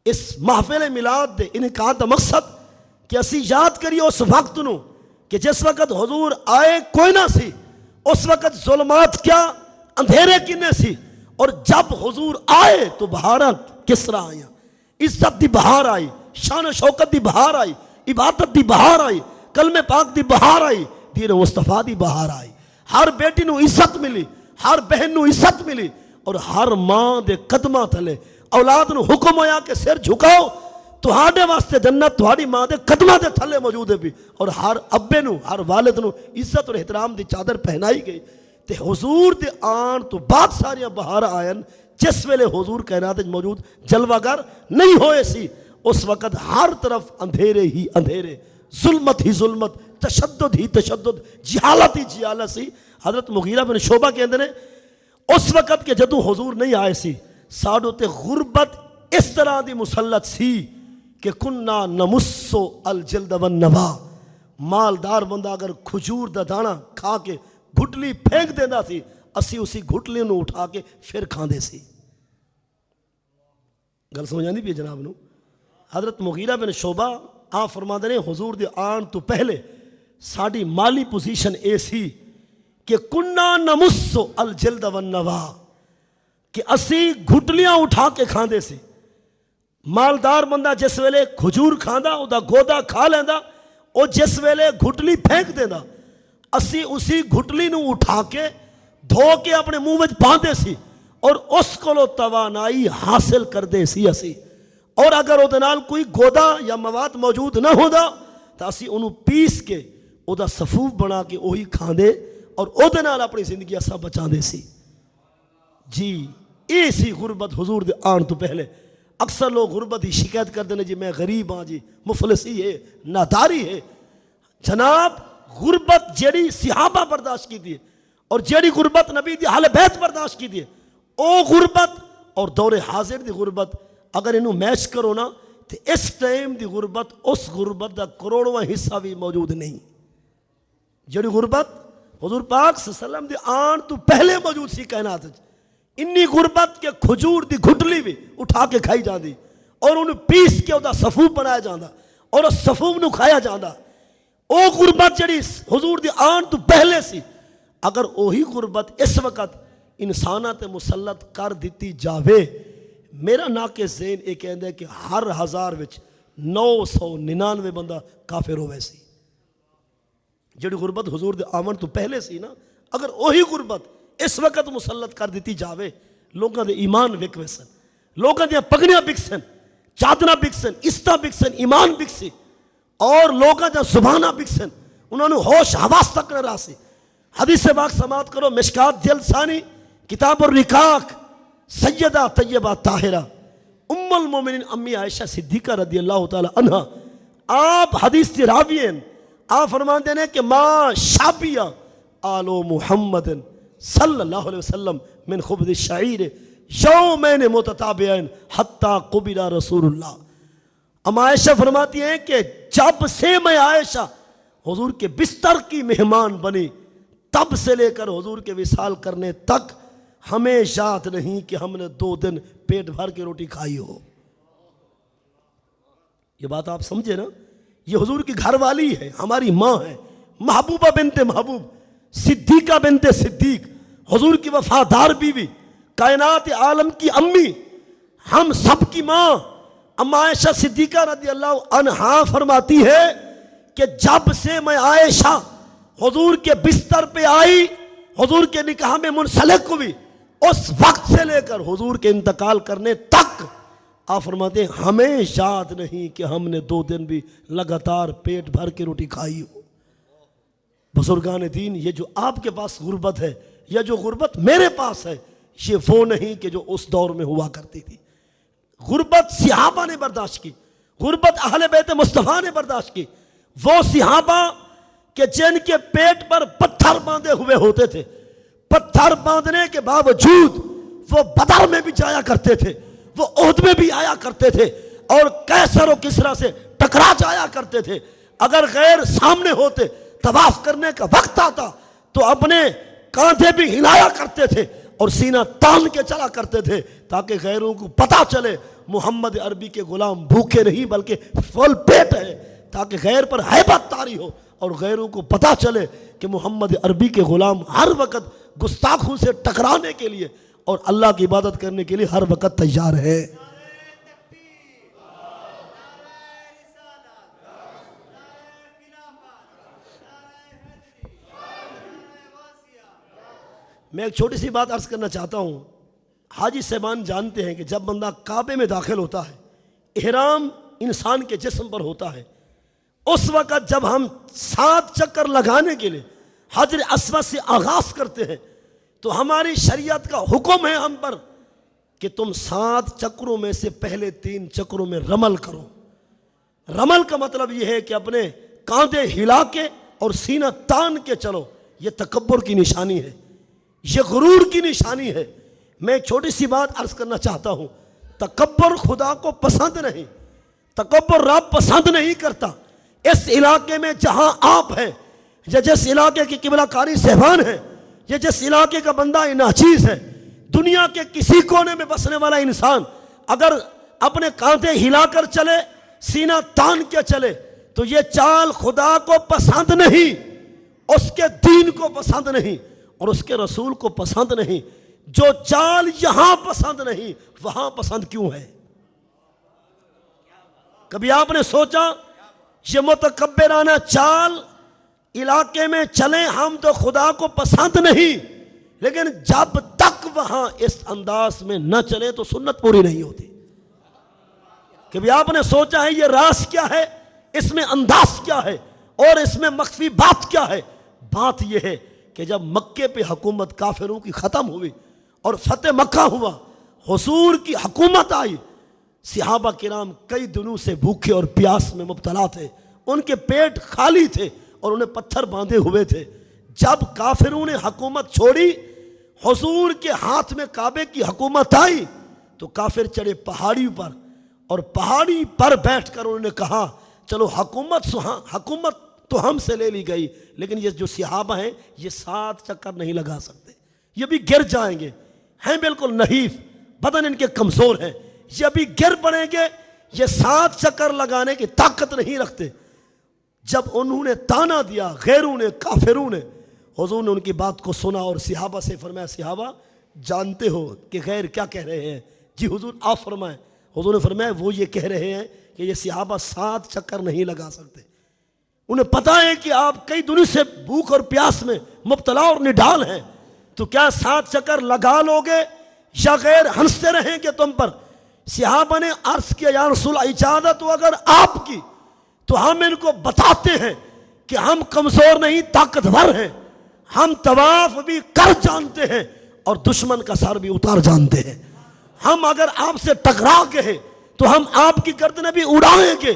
اس محفل میلاد دے انعقاد دا مقصد کہ اسی یاد کریے اس وقت نو کہ جس وقت حضور آئے کوئی نہ سی, اس وقت ظلمات کیا اندھیرے کنے سی, اور جب حضور آئے تو بہاراں کس طرح آئیں, عزت دی بہار آئی, شان و شوکت دی بہار آئی, عبادت دی بہار آئی, کلمہ پاک دی بہار آئی, دین مصطفیٰ دی بہار آئی. ہر بیٹی نو عزت ملی, ہر بہن نو عزت ملی, اور ہر ماں دے قدمہ تھلے اولاد نو حکم ہویا کہ سر جھکاؤ تہاڈے واسطے جنت تہاڈی ماں دے قدمہ دے تھلے موجود ہے بھی, اور ہر ابے نو ہر والد نو عزت اور احترام دی چادر پہنائی گئی. تے حضور دے آن تو بعد ساریاں بہار آئن جس ویلے حضور کائنات موجود جلوہ گر نہیں ہوئے سی اس وقت ہر طرف اندھیرے ہی اندھیرے, ظلمت ہی ظلمت, تشدد ہی تشدد, جہالت ہی جہالت سی. حضرت مغیرہ بن شعبہ کے اندر اس وقت کے جدو حضور نہیں آئے سی ساڑھوں تے غربت اس طرح دی مسلط سی کہ کننا نمسو الجلد والنبا. مالدار بندہ اگر کھجور دا دانا کھا کے گھٹلی پھینک دینا سی اسی اسی گھٹلی نو اٹھا کے پھر کھاندے سی. گل سمجھ آندی پئی جناب نو؟ حضرت مغیرہ بن شعبہ آپ فرماندے نے حضور دے آن تو پہلے ساڈی مالی پوزیشن اے سی کہ کننا نمسو الجلد والنوا، کہ اسی گھٹلیاں اٹھا کے کھاندے سی۔ مالدار بندہ جس ویلے کھجور کھاندا او دا گودا کھا لیندا، او جس ویلے گھٹلی پھینک دیندا اسی اسی گھٹلی نو اٹھا کے دھو کے اپنے منہ وچ پاندے سی اور اس کولو توانائی حاصل کردے سی اسی۔ اور اگر او دے نال کوئی گودا یا مواد موجود نہ ہوندا تو اسی انہوں پیس کے او دا صفوف بنا کے وہی کھاندے اور او دے نال اپنی زندگی اسا بچاندے سی۔ جی اے سی غربت حضور دے آن تو پہلے۔ اکثر لوگ غربت ہی شکایت کرتے ہیں جی میں غریب ہاں، جی مفلسی ہے، ناداری ہے۔ جناب غربت جیڑی صحابہ برداشت کی دی اور جیڑی غربت نبی دی اہل بیت برداشت کی دی، او غربت اور دور حاضر دی غربت اگر انہوں میچ کرو نا تو اس ٹائم دی غربت اس غربت دا کروڑواں حصہ بھی موجود نہیں۔ جیڑی غربت حضور پاک صلی اللہ علیہ وسلم دی آن تو پہلے موجود سی کائنات، انی غربت کے کھجور دی گھٹلی بھی اٹھا کے کھائی جاندی اور انہوں پیس کے دا صفوف بنایا جاندا اور اس صفوف نو کھایا جاندا۔ او غربت جڑی حضور دی آن تو پہلے سی، اگر وہی غربت اس وقت انسانات مسلط کر دیتی جاوے، میرا ناقص ذہن یہ کہندا ہے کہ ہر 1000 وچ 999 بندہ کافر ہوئے سی۔ جڑی غربت حضور دے آمن تو پہلے سی نا، اگر وہی غربت اس وقت مسلط کر دیتی جاوے، لوگاں دے ایمان وک ویسن، لوگاں دیا پگڑیاں بکسن، چادراں بکسن، استا بکسن، ایمان بکسی اور لوگاں دیا زباناں بکسن، انہوں نے ہوش حواس تک نہ راسی۔ حدیث پاک سماعت کرو، مشکات جلد ثانی کتاب الرقاق، سیدہ طیبہ طاہرہ ام المومنین امی عائشہ صدیقہ رضی اللہ تعالی عنہ، آپ حدیث تی راویین، آپ فرماندے ہیں کہ ما شابیہ آلو محمد صلی اللہ علیہ وسلم من خبز الشعیر یومین متتابعین حتی قبل رسول اللہ۔ ام عائشہ فرماتی ہیں کہ جب سے میں عائشہ حضور کے بستر کی مہمان بنی، تب سے لے کر حضور کے وصال کرنے تک ہمیں یاد نہیں کہ ہم نے 2 دن پیٹ بھر کے روٹی کھائی ہو۔ یہ بات آپ سمجھے نا، یہ حضور کی گھر والی ہے، ہماری ماں ہے، محبوبہ بنت محبوب، صدیقہ بنت صدیق، حضور کی وفادار بیوی، کائنات عالم کی امی، ہم سب کی ماں اما عائشہ صدیقہ رضی اللہ عنہا فرماتی ہے کہ جب سے میں عائشہ حضور کے بستر پہ آئی، حضور کے نکاح میں منسلک ہوئی، اس وقت سے لے کر حضور کے انتقال کرنے تک آپ فرماتے ہیں ہمیں یاد نہیں کہ ہم نے 2 دن بھی لگاتار پیٹ بھر کے روٹی کھائی ہو۔ بزرگان دین، یہ جو آپ کے پاس غربت ہے یا جو غربت میرے پاس ہے، یہ وہ نہیں کہ جو اس دور میں ہوا کرتی تھی۔ غربت صحابہ نے برداشت کی، غربت اہل بیت مصطفیٰ نے برداشت کی۔ وہ صحابہ کہ جن کے پیٹ پر پتھر باندھے ہوئے ہوتے تھے، پتھر باندھنے کے باوجود وہ بدر میں بھی جایا کرتے تھے، وہ احد میں بھی آیا کرتے تھے اور قیصر و کسریٰ سے ٹکرا جایا کرتے تھے۔ اگر غیر سامنے ہوتے، طواف کرنے کا وقت آتا تو اپنے کاندھے بھی ہلایا کرتے تھے اور سینہ تان کے چلا کرتے تھے تاکہ غیروں کو پتا چلے محمد عربی کے غلام بھوکے نہیں بلکہ فل پیٹ ہے، تاکہ غیر پر ہیبت طاری ہو اور غیروں کو پتا چلے کہ محمد عربی کے غلام ہر وقت گستاخوں سے ٹکرانے کے لیے اور اللہ کی عبادت کرنے کے لیے ہر وقت تیار ہے۔ میں ایک چھوٹی سی بات عرض کرنا چاہتا ہوں۔ حاجی صاحبان جانتے ہیں کہ جب بندہ کعبے میں داخل ہوتا ہے، احرام انسان کے جسم پر ہوتا ہے، اس وقت جب ہم 7 چکر لگانے کے لیے حجر اسود سے آغاز کرتے ہیں تو ہماری شریعت کا حکم ہے ہم پر کہ تم 7 چکروں میں سے پہلے 3 چکروں میں رمل کرو۔ رمل کا مطلب یہ ہے کہ اپنے کاندھے ہلا کے اور سینہ تان کے چلو۔ یہ تکبر کی نشانی ہے، یہ غرور کی نشانی ہے۔ میں ایک چھوٹی سی بات عرض کرنا چاہتا ہوں، تکبر خدا کو پسند نہیں، تکبر رب پسند نہیں کرتا۔ اس علاقے میں جہاں آپ ہیں یا جس علاقے کی قبلہ کاری صاحبان ہیں یا جس علاقے کا بندہ ناچیز ہے، دنیا کے کسی کونے میں بسنے والا انسان اگر اپنے کاندھے ہلا کر چلے، سینہ تان کے چلے، تو یہ چال خدا کو پسند نہیں، اس کے دین کو پسند نہیں اور اس کے رسول کو پسند نہیں۔ جو چال یہاں پسند نہیں وہاں پسند کیوں ہے؟ کبھی آپ نے سوچا یہ متکبرانہ چال علاقے میں چلیں ہم تو خدا کو پسند نہیں، لیکن جب تک وہاں اس انداز میں نہ چلیں تو سنت پوری نہیں ہوتی۔ کبھی آپ نے سوچا ہے یہ راز کیا ہے، اس میں انداز کیا ہے اور اس میں مخفی بات کیا ہے؟ بات یہ ہے کہ جب مکے پہ حکومت کافروں کی ختم ہوئی اور فتح مکہ ہوا، حضور کی حکومت آئی، صحابہ کرام کئی دنوں سے بھوکے اور پیاس میں مبتلا تھے، ان کے پیٹ خالی تھے اور انہیں پتھر باندھے ہوئے تھے۔ جب کافروں نے حکومت چھوڑی، حضور کے ہاتھ میں کعبے کی حکومت آئی، تو کافر چڑھے پہاڑی پر اور پہاڑی پر بیٹھ کر انہوں نے کہا چلو حکومت تو ہم سے لے لی گئی، لیکن یہ جو صحابہ ہیں یہ 7 چکر نہیں لگا سکتے، یہ بھی گر جائیں گے، ہیں بالکل نحیف، بدن ان کے کمزور ہیں، یہ بھی گر پڑیں گے، یہ 7 چکر لگانے کی طاقت نہیں رکھتے۔ جب انہوں نے تانا دیا، غیروں نے، کافروں نے، حضور نے ان کی بات کو سنا اور صحابہ سے فرمایا صحابہ جانتے ہو کہ غیر کیا کہہ رہے ہیں؟ جی حضور آپ فرمائیں۔ حضور نے فرمایا وہ یہ کہہ رہے ہیں کہ یہ صحابہ 7 چکر نہیں لگا سکتے، انہیں پتہ ہے کہ آپ کئی دنوں سے بھوک اور پیاس میں مبتلا اور نڈال ہیں، تو کیا 7 چکر لگا لوگے یا غیر ہنستے رہیں گے تم پر؟ صحابہ نے عرض کیا یا رسول اللہ اجازت ہو اگر آپ کی تو ہم ان کو بتاتے ہیں کہ ہم کمزور نہیں طاقتور ہیں، ہم طواف بھی کر جانتے ہیں اور دشمن کا سر بھی اتار جانتے ہیں، ہم اگر آپ سے ٹکرا گئے تو ہم آپ کی گردنیں بھی اڑائیں گے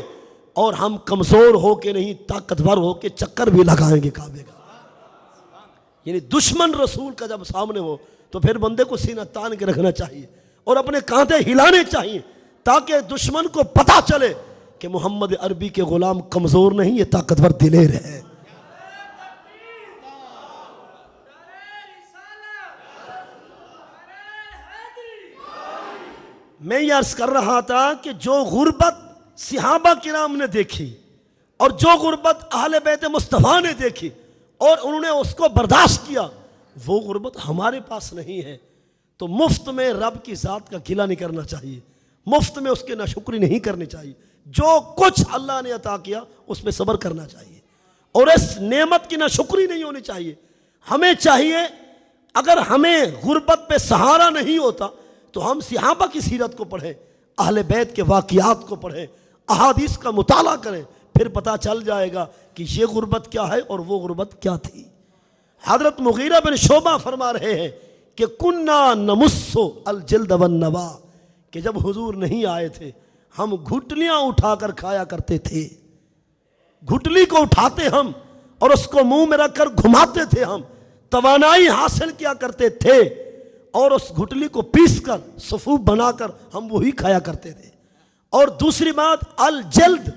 اور ہم کمزور ہو کے نہیں طاقتور ہو کے چکر بھی لگائیں گے کعبے کا۔ یعنی دشمن رسول کا جب سامنے ہو تو پھر بندے کو سینہ تان کے رکھنا چاہیے اور اپنے کاندھے ہلانے چاہیے تاکہ دشمن کو پتہ چلے کہ محمد عربی کے غلام کمزور نہیں، یہ طاقتور دلیر ہے۔ میں یہ عرض کر رہا تھا کہ جو غربت صحابہ کرام نے دیکھی اور جو غربت اہل بیت مصطفیٰ نے دیکھی اور انہوں نے اس کو برداشت کیا، وہ غربت ہمارے پاس نہیں ہے۔ تو مفت میں رب کی ذات کا گلہ نہیں کرنا چاہیے، مفت میں اس کے ناشکری نہیں کرنی چاہیے، جو کچھ اللہ نے عطا کیا اس پہ صبر کرنا چاہیے اور اس نعمت کی ناشکری نہیں ہونی چاہیے۔ ہمیں چاہیے اگر ہمیں غربت پہ سہارا نہیں ہوتا تو ہم صحابہ کی سیرت کو پڑھیں، اہل بیت کے واقعات کو پڑھیں، احادیث کا مطالعہ کریں، پھر پتہ چل جائے گا کہ یہ غربت کیا ہے اور وہ غربت کیا تھی۔ حضرت مغیرہ بن شعبہ فرما رہے ہیں کہ کننا نمسو الجلد والنوا، کہ جب حضور نہیں آئے تھے ہم گھٹلیاں اٹھا کر کھایا کرتے تھے، گھٹلی کو اٹھاتے ہم اور اس کو منہ میں رکھ کر گھماتے تھے، ہم توانائی حاصل کیا کرتے تھے اور اس گھٹلی کو پیس کر صفوف بنا کر ہم وہی کھایا کرتے تھے۔ اور دوسری بات الجلد،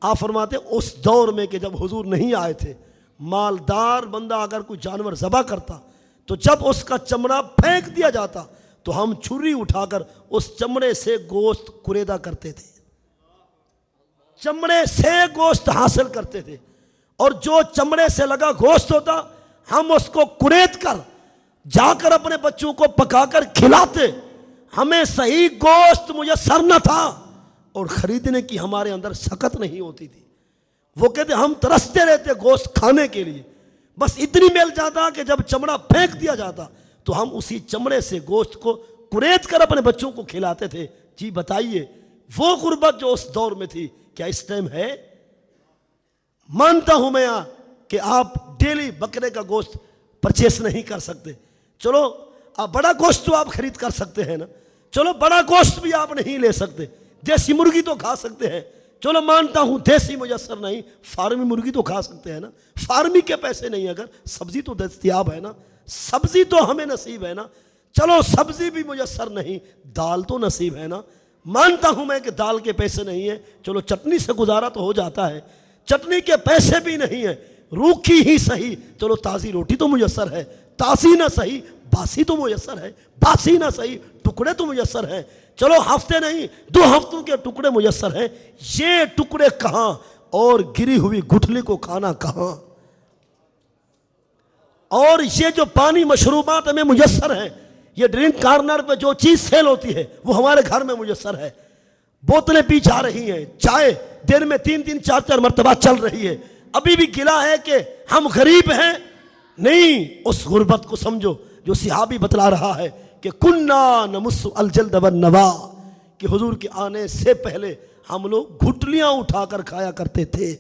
آپ فرماتے اس دور میں کہ جب حضور نہیں آئے تھے مالدار بندہ اگر کوئی جانور ذبح کرتا تو جب اس کا چمڑا پھینک دیا جاتا تو ہم چھری اٹھا کر اس چمڑے سے گوشت کریدا کرتے تھے، چمڑے سے گوشت حاصل کرتے تھے، اور جو چمڑے سے لگا گوشت ہوتا ہم اس کو کرید کر جا کر اپنے بچوں کو پکا کر کھلاتے۔ ہمیں صحیح گوشت میسر نہ تھا اور خریدنے کی ہمارے اندر سخت نہیں ہوتی تھی، وہ کہتے ہم ترستے رہتے گوشت کھانے کے لیے، بس اتنی مل جاتا کہ جب چمڑا پھینک دیا جاتا تو ہم اسی چمڑے سے گوشت کو کرید کر اپنے بچوں کو کھلاتے تھے۔ جی بتائیے وہ غربت جو اس دور میں تھی کیا اس ٹائم ہے؟ مانتا ہوں میں کہ آپ ڈیلی بکرے کا گوشت پرچیز نہیں کر سکتے، چلو بڑا گوشت تو آپ خرید کر سکتے ہیں نا، چلو بڑا گوشت بھی آپ نہیں لے سکتے، دیسی مرغی تو کھا سکتے ہیں، چلو مانتا ہوں دیسی میسر نہیں، فارمی مرغی تو کھا سکتے ہیں نا، فارمی کے پیسے نہیں، اگر سبزی تو دستیاب ہے نا، سبزی تو ہمیں نصیب ہے نا، چلو سبزی بھی میسر نہیں، دال تو نصیب ہے نا، مانتا ہوں میں کہ دال کے پیسے نہیں ہیں، چلو چٹنی سے گزارا تو ہو جاتا ہے، چٹنی کے پیسے بھی نہیں ہیں، روکھی ہی صحیح، چلو تازی روٹی تو میسر ہے، تازی نہ صحیح باسی تو میسر ہے، باسی نہ صحیح ٹکڑے تو میسر ہیں، چلو ہفتے نہیں 2 ہفتوں کے ٹکڑے میسر ہیں، یہ ٹکڑے کہاں اور گری ہوئی گٹھلی کو کھانا کہاں؟ اور یہ جو پانی مشروبات ہمیں میسر ہیں، یہ ڈرنک کارنر پہ جو چیز سیل ہوتی ہے وہ ہمارے گھر میں میسر ہے، بوتلیں پی جا رہی ہیں، چائے دن میں 3 4 مرتبہ چل رہی ہے، ابھی بھی گلا ہے کہ ہم غریب ہیں؟ نہیں، اس غربت کو سمجھو جو صحابی بتلا رہا ہے کہ کننا نمس الجلد والنوا، کہ حضور کے آنے سے پہلے ہم لوگ گھٹلیاں اٹھا کر کھایا کرتے تھے۔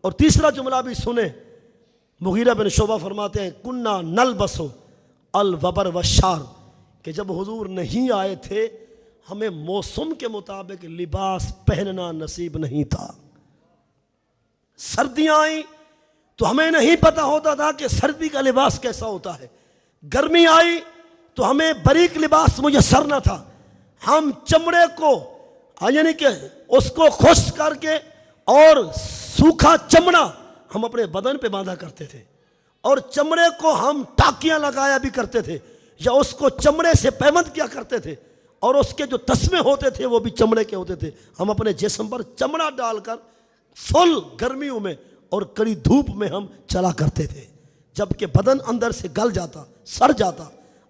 اور تیسرا جملہ بھی سنیں، مغیرہ بن شعبہ فرماتے ہیں کننا نلبسو الوبر والشار، کہ جب حضور نہیں آئے تھے ہمیں موسم کے مطابق لباس پہننا نصیب نہیں تھا۔ سردیاں آئیں تو ہمیں نہیں پتا ہوتا تھا کہ سردی کا لباس کیسا ہوتا ہے، گرمی آئی تو ہمیں باریک لباس میسر نہ تھا، ہم چمڑے کو یعنی کہ اس کو خشک کر کے اور سوکھا چمڑا ہم اپنے بدن پہ باندھا کرتے تھے، اور چمڑے کو ہم ٹاکیاں لگایا بھی کرتے تھے یا اس کو چمڑے سے پیوند کیا کرتے تھے، اور اس کے جو تسمے ہوتے تھے وہ بھی چمڑے کے ہوتے تھے۔ ہم اپنے جسم پر چمڑا ڈال کر فل گرمیوں میں اور کڑی دھوپ میں ہم چلا کرتے تھے، جبکہ بدن اندر سے گل جاتا، سڑ جاتا،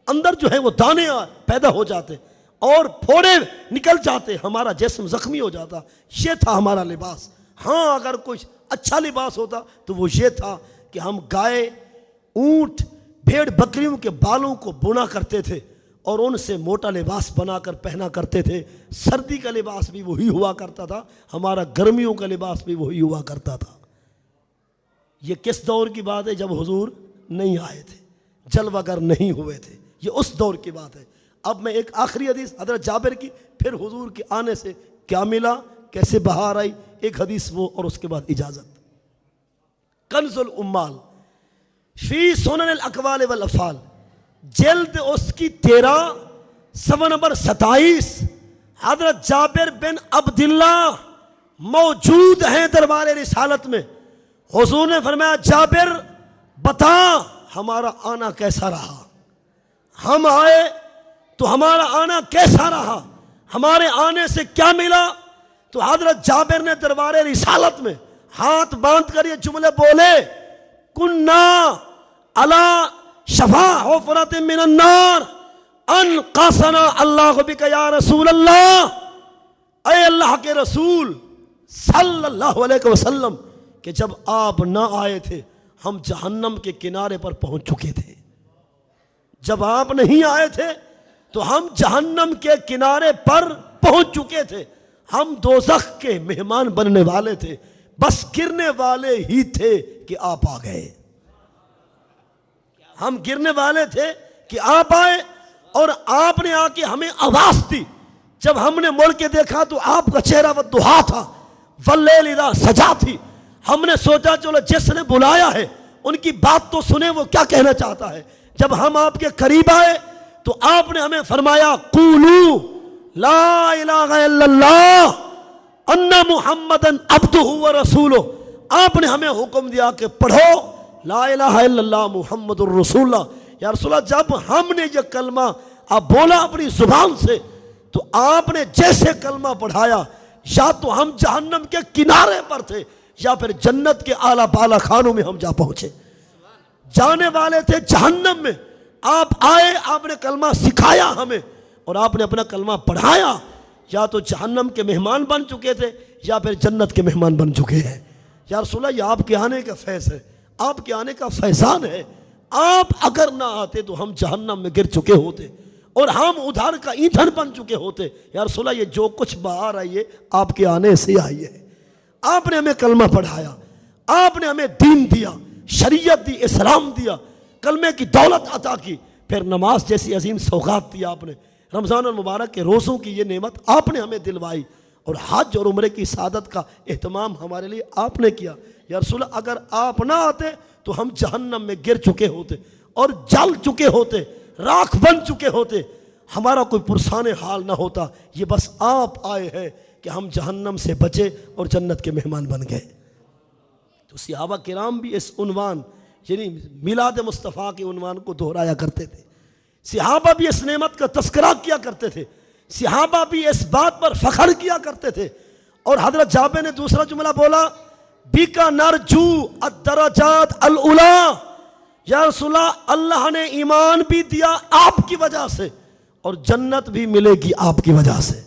اندر جو ہے وہ دانے پیدا ہو جاتے اور پھوڑے نکل جاتے، ہمارا جسم زخمی ہو جاتا۔ یہ تھا ہمارا لباس۔ ہاں اگر کچھ اچھا لباس ہوتا تو وہ یہ تھا کہ ہم گائے، اونٹ، بھیڑ بکریوں کے بالوں کو بنا کرتے تھے اور ان سے موٹا لباس بنا کر پہنا کرتے تھے۔ سردی کا لباس بھی وہی ہوا کرتا تھا، ہمارا گرمیوں کا لباس بھی وہی ہوا کرتا تھا۔ یہ کس دور کی بات ہے؟ جب حضور نہیں آئے تھے، جلوہ گر نہیں ہوئے تھے، یہ اس دور کی بات ہے۔ اب میں ایک آخری حدیث حضرت جابر کی، پھر حضور کے آنے سے کیا ملا، کیسے بہار آئی، ایک حدیث وہ اور اس کے بعد اجازت۔ کنز الامال فی سنن الاقوال والافعال، جلد اس کی 13 صفحہ نمبر 27، حضرت جابر بن عبداللہ موجود ہیں دربار رسالت میں۔ حضور نے فرمایا جابر بتا ہمارا آنا کیسا رہا، ہم آئے تو ہمارا آنا کیسا رہا، ہمارے آنے سے کیا ملا؟ تو حضرت جابر نے دربار رسالت میں ہاتھ باندھ کر یہ جملے بولے، کننا علی شفا حفرۃ من النار انقذنا اللہ بک یا رسول اللہ، اے اللہ کے رسول صلی اللہ علیہ وسلم، کہ جب آپ نہ آئے تھے ہم جہنم کے کنارے پر پہنچ چکے تھے۔ جب آپ نہیں آئے تھے تو ہم جہنم کے کنارے پر پہنچ چکے تھے، ہم دوزخ کے مہمان بننے والے تھے، بس گرنے والے ہی تھے کہ آپ آ گئے۔ ہم گرنے والے تھے کہ آپ آئے، اور آپ نے آ کے ہمیں آواز دی۔ جب ہم نے مڑ کے دیکھا تو آپ کا چہرہ والضحیٰ تھا، واللیل اذا سجا تھی۔ ہم نے سوچا چلو جس نے بلایا ہے ان کی بات تو سنے، وہ کیا کہنا چاہتا ہے۔ جب ہم آپ کے قریب آئے تو آپ نے ہمیں فرمایا قولوا لا الہ الا اللہ ان محمدن عبدہ ورسولہ۔ آپ نے ہمیں حکم دیا کہ پڑھو لا الہ الا اللہ محمد الرسول اللہ۔ یا رسول اللہ، جب ہم نے یہ کلمہ آپ بولا اپنی زبان سے تو آپ نے جیسے کلمہ پڑھایا، یا تو ہم جہنم کے کنارے پر تھے یا پھر جنت کے اعلیٰ بالا خانوں میں ہم جا پہنچے۔ جانے والے تھے جہنم میں، آپ آئے، آپ نے کلمہ سکھایا ہمیں اور آپ نے اپنا کلمہ پڑھایا، یا تو جہنم کے مہمان بن چکے تھے یا پھر جنت کے مہمان بن چکے ہیں۔ یا رسول اللہ، یہ آپ کے آنے کا فیض ہے، آپ کے آنے کا فیضان ہے۔ آپ اگر نہ آتے تو ہم جہنم میں گر چکے ہوتے اور ہم ادھر کا ایندھن بن چکے ہوتے۔ یا رسول اللہ، یہ جو کچھ بہار آئی ہے آپ کے آنے سے آئی ہے۔ آپ نے ہمیں کلمہ پڑھایا، آپ نے ہمیں دین دیا، شریعت دی، اسلام دیا، کلمے کی دولت عطا کی، پھر نماز جیسی عظیم سوغات دی آپ نے، رمضان المبارک کے روزوں کی یہ نعمت آپ نے ہمیں دلوائی، اور حج اور عمرے کی سعادت کا اہتمام ہمارے لیے آپ نے کیا۔ یا رسول اللہ، اگر آپ نہ آتے تو ہم جہنم میں گر چکے ہوتے اور جل چکے ہوتے، راکھ بن چکے ہوتے، ہمارا کوئی پرسان حال نہ ہوتا۔ یہ بس آپ آئے ہیں کہ ہم جہنم سے بچے اور جنت کے مہمان بن گئے۔ تو صحابہ کرام بھی اس عنوان یعنی میلاد مصطفیٰ کے عنوان کو دہرایا کرتے تھے صحابہ بھی اس نعمت کا تذکرہ کیا کرتے تھے، صحابہ بھی اس بات پر فخر کیا کرتے تھے. اور حضرت جابر نے دوسرا جملہ بولا، بیکا نرجو الدرجات الاولی، یا رسول اللہ، اللہ نے ایمان بھی دیا آپ کی وجہ سے اور جنت بھی ملے گی آپ کی وجہ سے،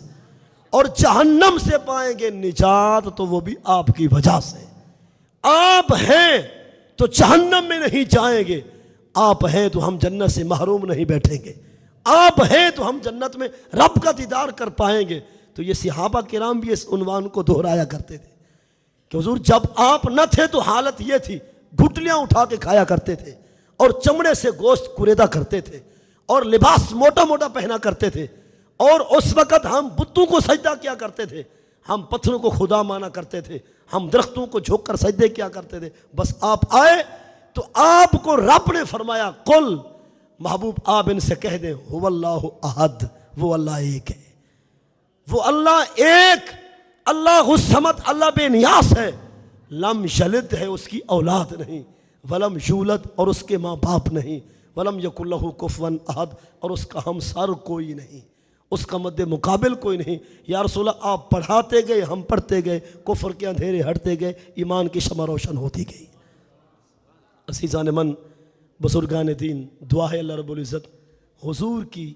اور جہنم سے پائیں گے نجات تو وہ بھی آپ کی وجہ سے. آپ ہیں تو جہنم میں نہیں جائیں گے، آپ ہیں تو ہم جنت سے محروم نہیں بیٹھیں گے، آپ ہیں تو ہم جنت میں رب کا دیدار کر پائیں گے. تو یہ صحابہ کرام بھی اس عنوان کو دہرایا کرتے تھے کہ حضور جب آپ نہ تھے تو حالت یہ تھی، گھٹلیاں اٹھا کے کھایا کرتے تھے اور چمڑے سے گوشت کریدا کرتے تھے اور لباس موٹا موٹا پہنا کرتے تھے، اور اس وقت ہم بتوں کو سجدہ کیا کرتے تھے، ہم پتھروں کو خدا مانا کرتے تھے، ہم درختوں کو جھک کر سجدے کیا کرتے تھے. بس آپ آئے تو آپ کو رب نے فرمایا، قل، محبوب آپ ان سے کہہ دیں، هو اللہ احد، وہ اللہ ایک ہے، وہ اللہ ایک، اللہ الصمد، اللہ بے نیاز ہے، لم یلد ہے، اس کی اولاد نہیں، ولم یولد، اور اس کے ماں باپ نہیں، ولم یکن لہ کفوا احد، اور اس کا ہمسر کوئی نہیں، اس کا مد مقابل کوئی نہیں. یا رسول اللہ، آپ پڑھاتے گئے، ہم پڑھتے گئے، کفر کے اندھیرے ہٹتے گئے، ایمان کی شمع روشن ہوتی گئی. عزیزان من، بزرگان دین، دعا ہے اللہ رب العزت حضور کی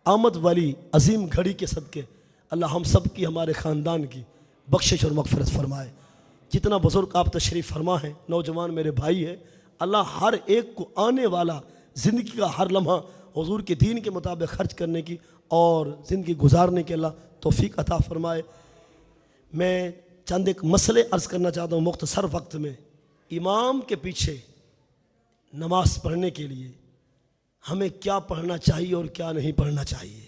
آمد والی عظیم گھڑی کے صدقے اللہ ہم سب کی، ہمارے خاندان کی بخشش اور مغفرت فرمائے. جتنا بزرگ آپ تشریف فرما ہیں، نوجوان میرے بھائی ہیں، اللہ ہر ایک کو آنے والا زندگی کا ہر لمحہ حضور کے دین کے مطابق خرچ کرنے کی اور زندگی گزارنے کے اللہ توفیق عطا فرمائے. میں چند ایک مسئلے عرض کرنا چاہتا ہوں مختصر وقت میں. امام کے پیچھے نماز پڑھنے کے لیے ہمیں کیا پڑھنا چاہیے اور کیا نہیں پڑھنا چاہیے.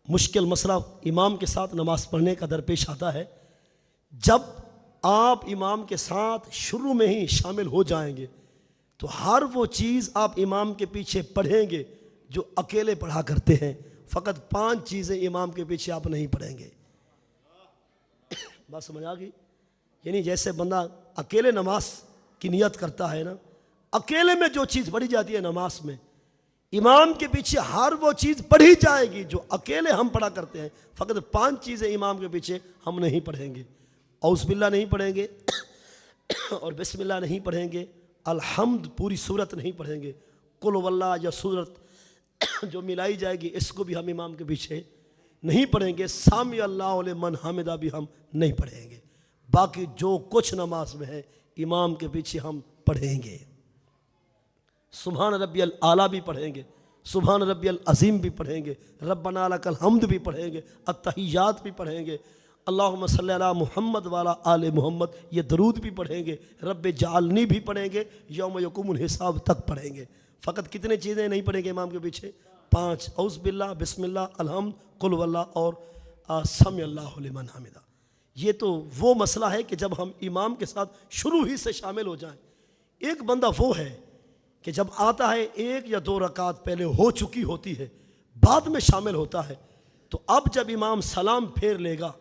مشکل مسئلہ امام کے ساتھ نماز پڑھنے کا درپیش آتا ہے. جب آپ امام کے ساتھ شروع میں ہی شامل ہو جائیں گے تو ہر وہ چیز آپ امام کے پیچھے پڑھیں گے جو اکیلے پڑھا کرتے ہیں. فقط 5 چیزیں امام کے پیچھے آپ نہیں پڑھیں گے. بات سمجھ آ گئی؟ یعنی جیسے بندہ اکیلے نماز کی نیت کرتا ہے نا، اکیلے میں جو چیز پڑھی جاتی ہے نماز میں، امام کے پیچھے ہر وہ چیز پڑھی جائے گی جو اکیلے ہم پڑھا کرتے ہیں. فقط 5 چیزیں امام کے پیچھے ہم نہیں پڑھیں گے. اعوذ باللہ نہیں پڑھیں گے اور بسم اللہ نہیں پڑھیں گے، الحمد پوری صورت نہیں پڑھیں گے، قل واللہ یا صورت جو ملائی جائے گی اس کو بھی ہم امام کے پیچھے نہیں پڑھیں گے، سامی اللہ لمن حمدہ بھی ہم نہیں پڑھیں گے. باقی جو کچھ نماز میں ہے امام کے پیچھے ہم پڑھیں گے. سبحان ربی الاعلیٰ بھی پڑھیں گے، سبحان ربی العظیم بھی پڑھیں گے، ربنا لک الحمد بھی پڑھیں گے، التحیات بھی پڑھیں گے، اللہم صلی علی محمد والا آل محمد، یہ درود بھی پڑھیں گے، رب جعلنی بھی پڑھیں گے، یوم یقوم الحساب تک پڑھیں گے. فقط کتنے چیزیں نہیں پڑھیں گے امام کے پیچھے؟ 5. اعوذ باللہ، بسم اللہ، الحمد، قل واللہ اور سمی اللہ لمن حمدہ. یہ تو وہ مسئلہ ہے کہ جب ہم امام کے ساتھ شروع ہی سے شامل ہو جائیں. ایک بندہ وہ ہے کہ جب آتا ہے 1 یا 2 رکعت پہلے ہو چکی ہوتی ہے، بعد میں شامل ہوتا ہے، تو اب جب امام سلام پھیر لے گا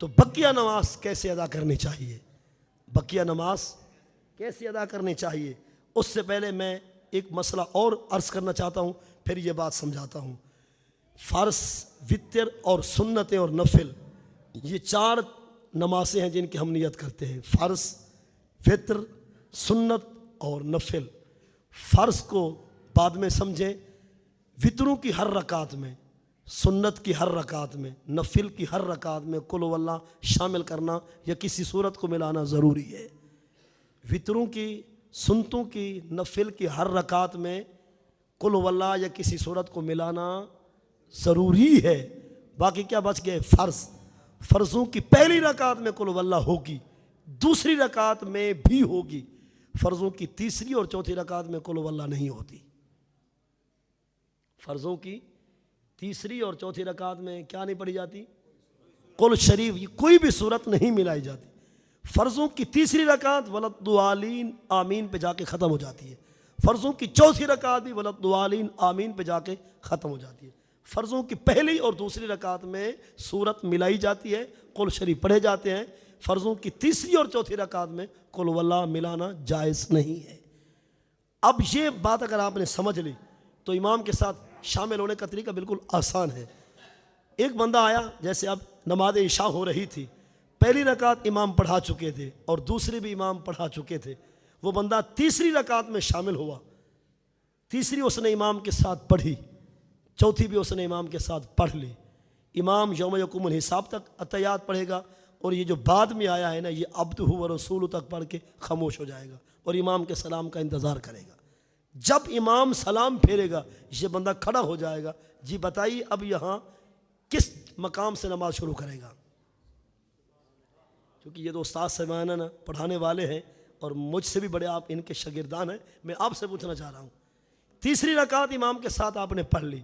تو بقیہ نماز کیسے ادا کرنی چاہیے؟ بقیہ نماز کیسے ادا کرنی چاہیے؟ اس سے پہلے میں ایک مسئلہ اور عرض کرنا چاہتا ہوں، پھر یہ بات سمجھاتا ہوں. فرض، وتر اور سنت اور نفل، یہ 4 نمازیں ہیں جن کی ہم نیت کرتے ہیں. فرض، وتر، سنت اور نفل. فرض کو بعد میں سمجھیں، وتروں کی ہر رکعت میں، سنت کی ہر رکعت میں، نفل کی ہر رکعت میں قل واللہ شامل کرنا یا کسی صورت کو ملانا ضروری ہے. وتروں کی، سنتوں کی، نفل کی ہر رکعت میں قل واللہ یا کسی صورت کو ملانا ضروری ہے. باقی کیا بچ گئے؟ فرض. فرضوں کی پہلی رکعت میں قل واللہ ہوگی، دوسری رکعت میں بھی ہوگی. فرضوں کی تیسری اور چوتھی رکعت میں قل واللہ نہیں ہوتی. فرضوں کی تیسری اور چوتھی رکعت میں کیا نہیں پڑھی جاتی؟ قل شریف، یہ کوئی بھی صورت نہیں ملائی جاتی. فرضوں کی تیسری رکعت ولدالین آمین پہ جا کے ختم ہو جاتی ہے. فرضوں کی چوتھی رکعت بھی ولدالین آمین پہ جا کے ختم ہو جاتی ہے. فرضوں کی پہلی اور دوسری رکعت میں صورت ملائی جاتی ہے، قل شریف پڑھے جاتے ہیں. فرضوں کی تیسری اور چوتھی رکعت میں قل واللہ ملانا جائز نہیں ہے. اب یہ بات اگر آپ نے سمجھ لی تو امام کے ساتھ شامل ہونے کا طریقہ بالکل آسان ہے۔ ایک بندہ آیا، جیسے اب نماز عشاء ہو رہی تھی، پہلی رکعت امام پڑھا چکے تھے اور دوسری بھی امام پڑھا چکے تھے، وہ بندہ تیسری رکعت میں شامل ہوا، تیسری اس نے امام کے ساتھ پڑھی، چوتھی بھی اس نے امام کے ساتھ پڑھ لی۔ امام یوم یقوم الحساب تک اتحیات پڑھے گا، اور یہ جو بعد میں آیا ہے نا، یہ عبدہ و رسول تک پڑھ کے خاموش ہو جائے گا اور امام کے سلام کا انتظار کرے گا۔ جب امام سلام پھیرے گا یہ بندہ کھڑا ہو جائے گا، جی بتائیے اب یہاں کس مقام سے نماز شروع کرے گا؟ کیونکہ یہ تو استاد صاحبان نا پڑھانے والے ہیں اور مجھ سے بھی بڑے آپ ان کے شاگردان ہیں، میں آپ سے پوچھنا چاہ رہا ہوں، تیسری رکعت امام کے ساتھ آپ نے پڑھ لی،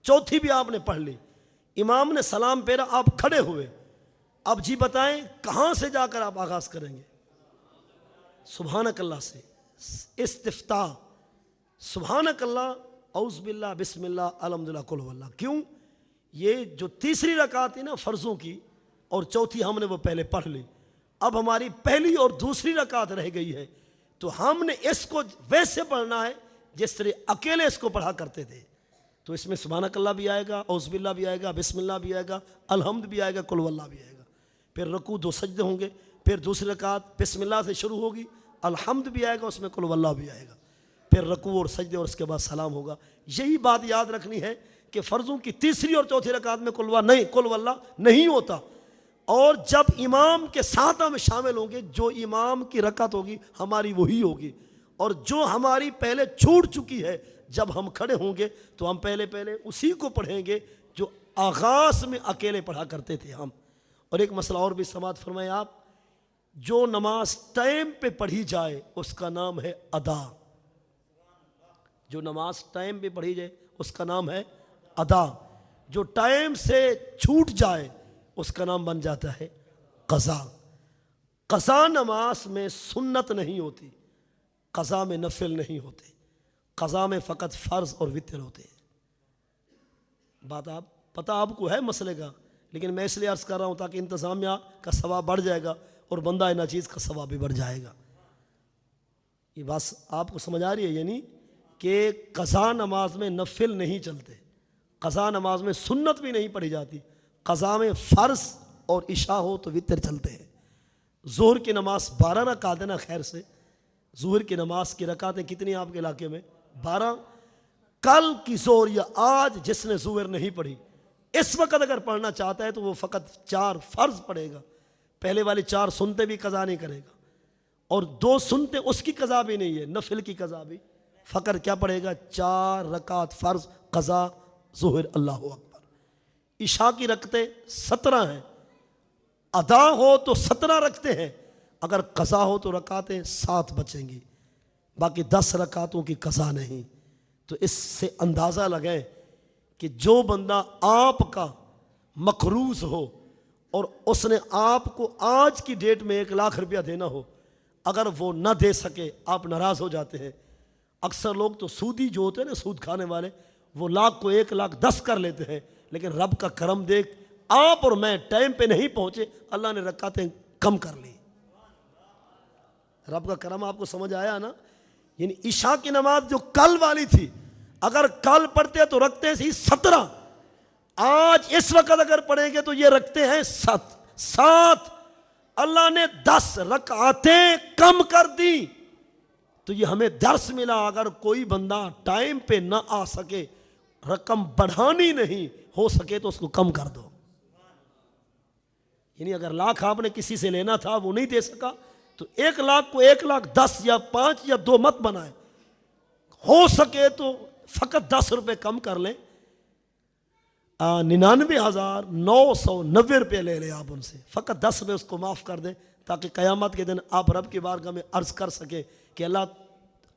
چوتھی بھی آپ نے پڑھ لی، امام نے سلام پھیرا، آپ کھڑے ہوئے، اب جی بتائیں کہاں سے جا کر آپ آغاز کریں گے؟ سبحانک اللہ سے استفتاح، سبحانک اللہ، اعوذ باللہ، بسم اللہ، الحمدللہ، قل ہو اللہ۔ کیوں؟ یہ جو تیسری رکعت ہے نا فرضوں کی، اور چوتھی ہم نے وہ پہلے پڑھ لی، اب ہماری پہلی اور دوسری رکعت رہ گئی ہے، تو ہم نے اس کو ویسے پڑھنا ہے جس طرح اکیلے اس کو پڑھا کرتے تھے۔ تو اس میں سبحانک اللہ بھی آئے گا، اعوذ باللہ بھی آئے گا، بسم اللہ بھی آئے گا، الحمد بھی آئے گا، قل ہو اللہ بھی آئے گا، پھر رکوع 2 سجدے ہوں گے، پھر دوسری رکعت بسم اللہ سے شروع ہوگی، الحمد بھی آئے گا، اس میں قل ہو اللہ بھی آئے گا، پھر رکوع اور سجدے، اور اس کے بعد سلام ہوگا۔ یہی بات یاد رکھنی ہے کہ فرضوں کی تیسری اور چوتھی رکعت میں قل ہو اللہ نہیں ہوتا، اور جب امام کے ساتھ ہم شامل ہوں گے، جو امام کی رکعت ہوگی ہماری وہی ہوگی، اور جو ہماری پہلے چھوٹ چکی ہے جب ہم کھڑے ہوں گے تو ہم پہلے اسی کو پڑھیں گے جو آغاز میں اکیلے پڑھا کرتے تھے ہم۔ اور ایک مسئلہ اور بھی سماعت فرمائیں آپ، جو نماز ٹائم پہ پڑھی جائے اس کا نام ہے ادا، جو نماز ٹائم پہ پڑھی جائے اس کا نام ہے ادا، جو ٹائم سے چھوٹ جائے اس کا نام بن جاتا ہے قضا۔ قضا نماز میں سنت نہیں ہوتی، قضا میں نفل نہیں ہوتے، قضا میں فقط فرض اور وتر ہوتے ہیں۔ بات آپ پتہ آپ کو ہے مسئلے کا، لیکن میں اس لیے عرض کر رہا ہوں تاکہ انتظامیہ کا ثواب بڑھ جائے گا اور بندہ ناچیز کا ثواب بھی بڑھ جائے گا۔ یہ بات آپ کو سمجھ آ رہی ہے؟ یعنی کہ قضا نماز میں نفل نہیں چلتے، قضا نماز میں سنت بھی نہیں پڑھی جاتی، قضا میں فرض اور عشاء ہو تو وتر چلتے ہیں۔ ظہر کی نماز 12 رکعت ہے نا، خیر سے ظہر کی نماز کی رکعتیں کتنی آپ کے علاقے میں؟ 12۔ کل کی ظہر یا آج جس نے ظہر نہیں پڑھی، اس وقت اگر پڑھنا چاہتا ہے تو وہ فقط 4 فرض پڑھے گا، پہلے والی 4 سنتے بھی قضا نہیں کرے گا، اور 2 سنتے اس کی قضا بھی نہیں ہے، نفل کی قضا بھی، فقط کیا پڑھے گا؟ 4 رکعت فرض قضا ظہر، اللہ اکبر۔ عشاء کی رکعتیں 17 ہیں، ادا ہو تو 17 رکھتے ہیں، اگر قضا ہو تو رکعتیں 7 بچیں گی، باقی 10 رکعتوں کی قضا نہیں۔ تو اس سے اندازہ لگائیں کہ جو بندہ آپ کا مقروض ہو اور اس نے آپ کو آج کی ڈیٹ میں 1 لاکھ روپیہ دینا ہو، اگر وہ نہ دے سکے آپ ناراض ہو جاتے ہیں۔ اکثر لوگ تو سودی جو ہوتے ہیں نا، سود کھانے والے، وہ لاکھ کو 1,10,000 کر لیتے ہیں، لیکن رب کا کرم دیکھ آپ اور میں ٹائم پہ نہیں پہنچے، اللہ نے رکعتیں کم کر لی۔ رب کا کرم آپ کو سمجھ آیا نا؟ یعنی عشاء کی نماز جو کل والی تھی، اگر کل پڑھتے تو رکھتے سی 17، آج اس وقت اگر پڑھیں گے تو یہ رکھتے ہیں 7۔ اللہ نے 10 رکعتیں کم کر دی، تو یہ ہمیں درس ملا، اگر کوئی بندہ ٹائم پہ نہ آ سکے، رقم بڑھانی نہیں، ہو سکے تو اس کو کم کر دو۔ یعنی اگر لاکھ آپ نے کسی سے لینا تھا وہ نہیں دے سکا تو 1 لاکھ کو 1,10,000 یا 5 یا 2 مت بنائیں، ہو سکے تو فقط 10 روپے کم کر لیں، 99,990 روپے لے لیں آپ ان سے، فقط 10 روپے اس کو معاف کر دیں، تاکہ قیامت کے دن آپ رب کی بارگاہ میں عرض کر سکے کہ اللہ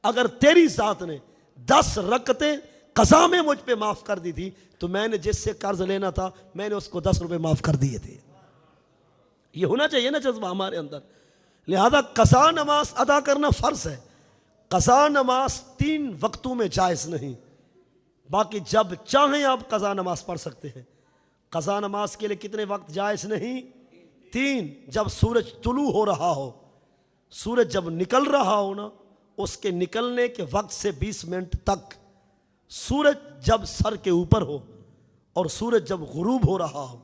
اگر تیری ذات نے 10 رکعتیں قضا میں مجھ پہ معاف کر دی تھی تو میں نے جس سے قرض لینا تھا میں نے اس کو 10 روپے معاف کر دیے تھے۔ یہ ہونا چاہیے نا جذبہ ہمارے اندر۔ لہذا قضا نماز ادا کرنا فرض ہے۔ قضا نماز 3 وقتوں میں جائز نہیں، باقی جب چاہیں آپ قضا نماز پڑھ سکتے ہیں۔ قضا نماز کے لیے کتنے وقت جائز نہیں؟ 3۔ جب سورج طلوع ہو رہا ہو، سورج جب نکل رہا ہو نا، اس کے نکلنے کے وقت سے 20 منٹ تک سورج جب سر کے اوپر ہو اور سورج جب غروب ہو رہا ہو،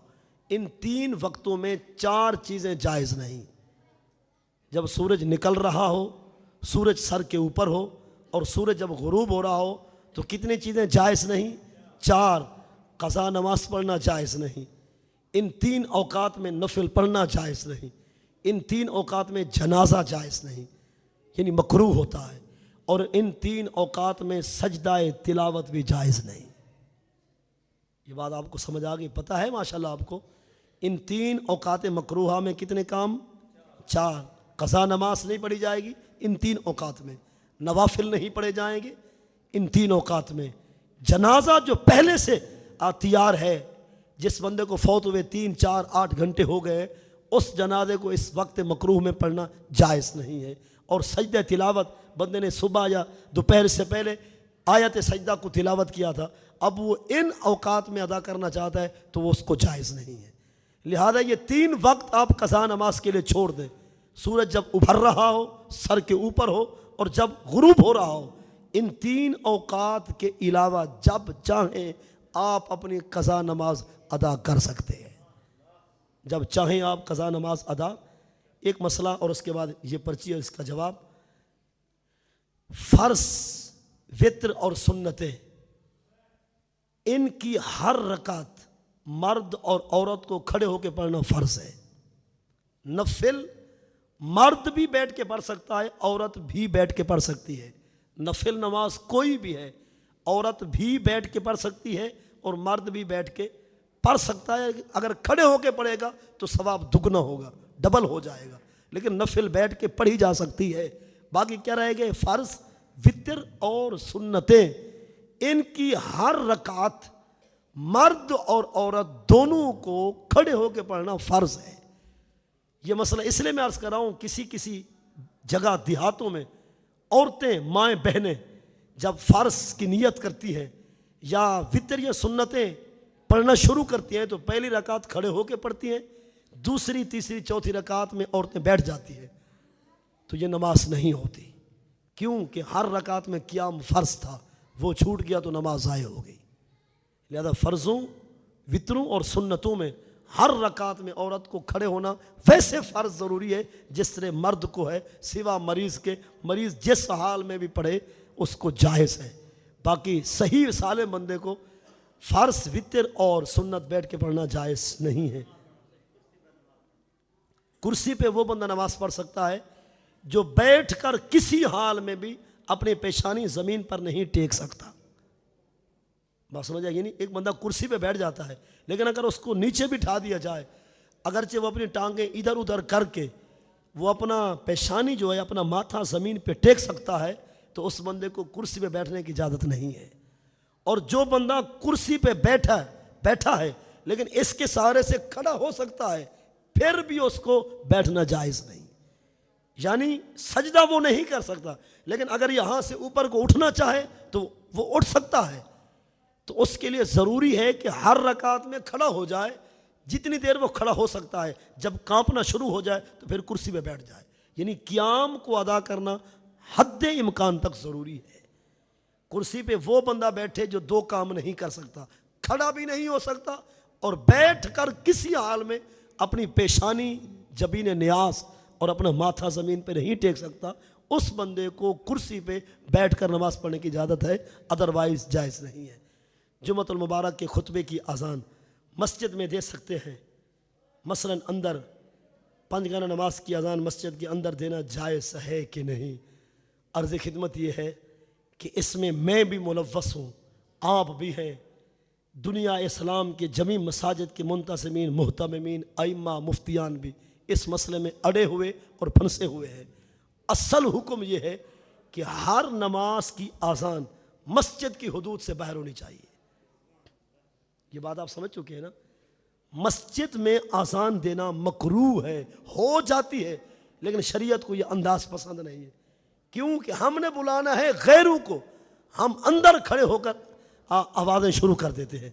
ان 3 وقتوں میں 4 چیزیں جائز نہیں۔ جب سورج نکل رہا ہو، سورج سر کے اوپر ہو اور سورج جب غروب ہو رہا ہو تو کتنی چیزیں جائز نہیں؟ 4۔ قضا نماز پڑھنا جائز نہیں، ان 3 اوقات میں نفل پڑھنا جائز نہیں، ان 3 اوقات میں جنازہ جائز نہیں، یعنی مکروہ ہوتا ہے، اور ان 3 اوقات میں سجدہ تلاوت بھی جائز نہیں۔ یہ بات آپ کو سمجھ آ گئی؟ پتہ ہے ماشاءاللہ آپ کو؟ ان 3 اوقات مکروہہ میں کتنے کام؟ 4۔ قضا نماز نہیں پڑھی جائے گی ان 3 اوقات میں، نوافل نہیں پڑھے جائیں گے ان 3 اوقات میں، جنازہ جو پہلے سے تیار ہے، جس بندے کو فوت ہوئے 3، 4، 8 گھنٹے ہو گئے، اس جنازے کو اس وقت مکروہ میں پڑھنا جائز نہیں ہے، اور سجدہ تلاوت بندے نے صبح یا دوپہر سے پہلے آیت سجدہ کو تلاوت کیا تھا، اب وہ ان اوقات میں ادا کرنا چاہتا ہے تو وہ اس کو جائز نہیں ہے۔ لہذا یہ 3 وقت آپ قضا نماز کے لیے چھوڑ دیں، سورج جب ابھر رہا ہو، سر کے اوپر ہو، اور جب غروب ہو رہا ہو، ان 3 اوقات کے علاوہ جب چاہیں آپ اپنی قضا نماز ادا کر سکتے ہیں، جب چاہیں آپ قضا نماز ادا۔ ایک مسئلہ اور اس کے بعد یہ پرچی ہے اس کا جواب۔ فرض، وتر اور سنتیں، ان کی ہر رکعت مرد اور عورت کو کھڑے ہو کے پڑھنا فرض ہے۔ نفل مرد بھی بیٹھ کے پڑھ سکتا ہے، عورت بھی بیٹھ کے پڑھ سکتی ہے۔ نفل نماز کوئی بھی ہے، عورت بھی بیٹھ کے پڑھ سکتی ہے اور مرد بھی بیٹھ کے پڑھ سکتا ہے۔ اگر کھڑے ہو کے پڑھے گا تو ثواب دگنا ہوگا، ڈبل ہو جائے گا، لیکن نفل بیٹھ کے پڑھی جا سکتی ہے۔ باقی کیا رہے گئے؟ فرض، وتر اور سنتیں، ان کی ہر رکعت مرد اور عورت دونوں کو کھڑے ہو کے پڑھنا فرض ہے۔ یہ مسئلہ اس لیے میں عرض کر رہا ہوں، کسی جگہ دیہاتوں میں عورتیں، مائیں، بہنیں جب فرض کی نیت کرتی ہیں یا وتر یا سنتیں پڑھنا شروع کرتی ہیں تو پہلی رکعت کھڑے ہو کے پڑھتی ہیں، دوسری، تیسری، چوتھی رکعت میں عورتیں بیٹھ جاتی ہیں، تو یہ نماز نہیں ہوتی، کیونکہ ہر رکعت میں قیام فرض تھا، وہ چھوٹ گیا تو نماز ضائع ہو گئی۔ لہذا فرضوں، وتروں اور سنتوں میں ہر رکعت میں عورت کو کھڑے ہونا ویسے فرض ضروری ہے جس طرح مرد کو ہے، سوا مریض کے، مریض جس حال میں بھی پڑھے اس کو جائز ہے۔ باقی صحیح سالم بندے کو فرض، وتر اور سنت بیٹھ کے پڑھنا جائز نہیں ہے۔ کرسی پہ وہ بندہ نماز پڑھ سکتا ہے جو بیٹھ کر کسی حال میں بھی اپنی پیشانی زمین پر نہیں ٹیک سکتا۔ بات سمجھ آئی؟ نہیں، ایک بندہ کرسی پہ بیٹھ جاتا ہے لیکن اگر اس کو نیچے بٹھا دیا جائے، اگرچہ وہ اپنی ٹانگیں ادھر ادھر کر کے وہ اپنا پیشانی جو ہے، اپنا ماتھا زمین پہ ٹیک سکتا ہے، تو اس بندے کو کرسی پہ بیٹھنے کی اجازت نہیں ہے۔ اور جو بندہ کرسی پہ بیٹھا ہے لیکن اس کے سہارے سے کھڑا ہو سکتا ہے، پھر بھی اس کو بیٹھنا جائز نہیں، یعنی سجدہ وہ نہیں کر سکتا، لیکن اگر یہاں سے اوپر کو اٹھنا چاہے تو وہ اٹھ سکتا ہے۔ تو اس کے لیے ضروری ہے کہ ہر رکعت میں کھڑا ہو جائے، جتنی دیر وہ کھڑا ہو سکتا ہے، جب کانپنا شروع ہو جائے تو پھر کرسی پہ بیٹھ جائے، یعنی قیام کو ادا کرنا حد امکان تک ضروری ہے۔ کرسی پہ وہ بندہ بیٹھے جو 2 کام نہیں کر سکتا، کھڑا بھی نہیں ہو سکتا اور بیٹھ کر کسی حال میں اپنی پیشانی، جبین نیاز اور اپنا ماتھا زمین پہ نہیں ٹیک سکتا، اس بندے کو کرسی پہ بیٹھ کر نماز پڑھنے کی اجازت ہے، ادروائز جائز نہیں ہے۔ جمعۃ المبارک کے خطبے کی اذان مسجد میں دے سکتے ہیں، مثلا اندر 5 گانا نماز کی اذان مسجد کے اندر دینا جائز ہے کہ نہیں؟ عرض خدمت یہ ہے کہ اس میں بھی ملوث ہوں، آپ بھی ہیں، دنیا اسلام کے جمیع مساجد کے منتظمین، محتممین، ائمہ، مفتیان بھی اس مسئلے میں اڑے ہوئے اور پھنسے ہوئے ہیں۔ اصل حکم یہ ہے کہ ہر نماز کی اذان مسجد کی حدود سے باہر ہونی چاہیے۔ یہ بات آپ سمجھ چکے ہیں نا؟ مسجد میں اذان دینا مکروہ ہے، ہو جاتی ہے، لیکن شریعت کو یہ انداز پسند نہیں ہے، کیونکہ ہم نے بلانا ہے غیروں کو، ہم اندر کھڑے ہو کر آوازیں شروع کر دیتے ہیں،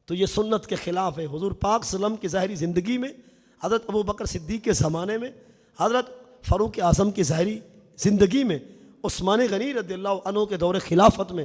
تو یہ سنت کے خلاف ہے۔ حضور پاک صلی اللہ علیہ وسلم کی ظاہری زندگی میں، حضرت ابو بکر صدیق کے زمانے میں، حضرت فاروق اعظم کی ظاہری زندگی میں، عثمان غنی رضی اللہ عنہ کے دور خلافت میں،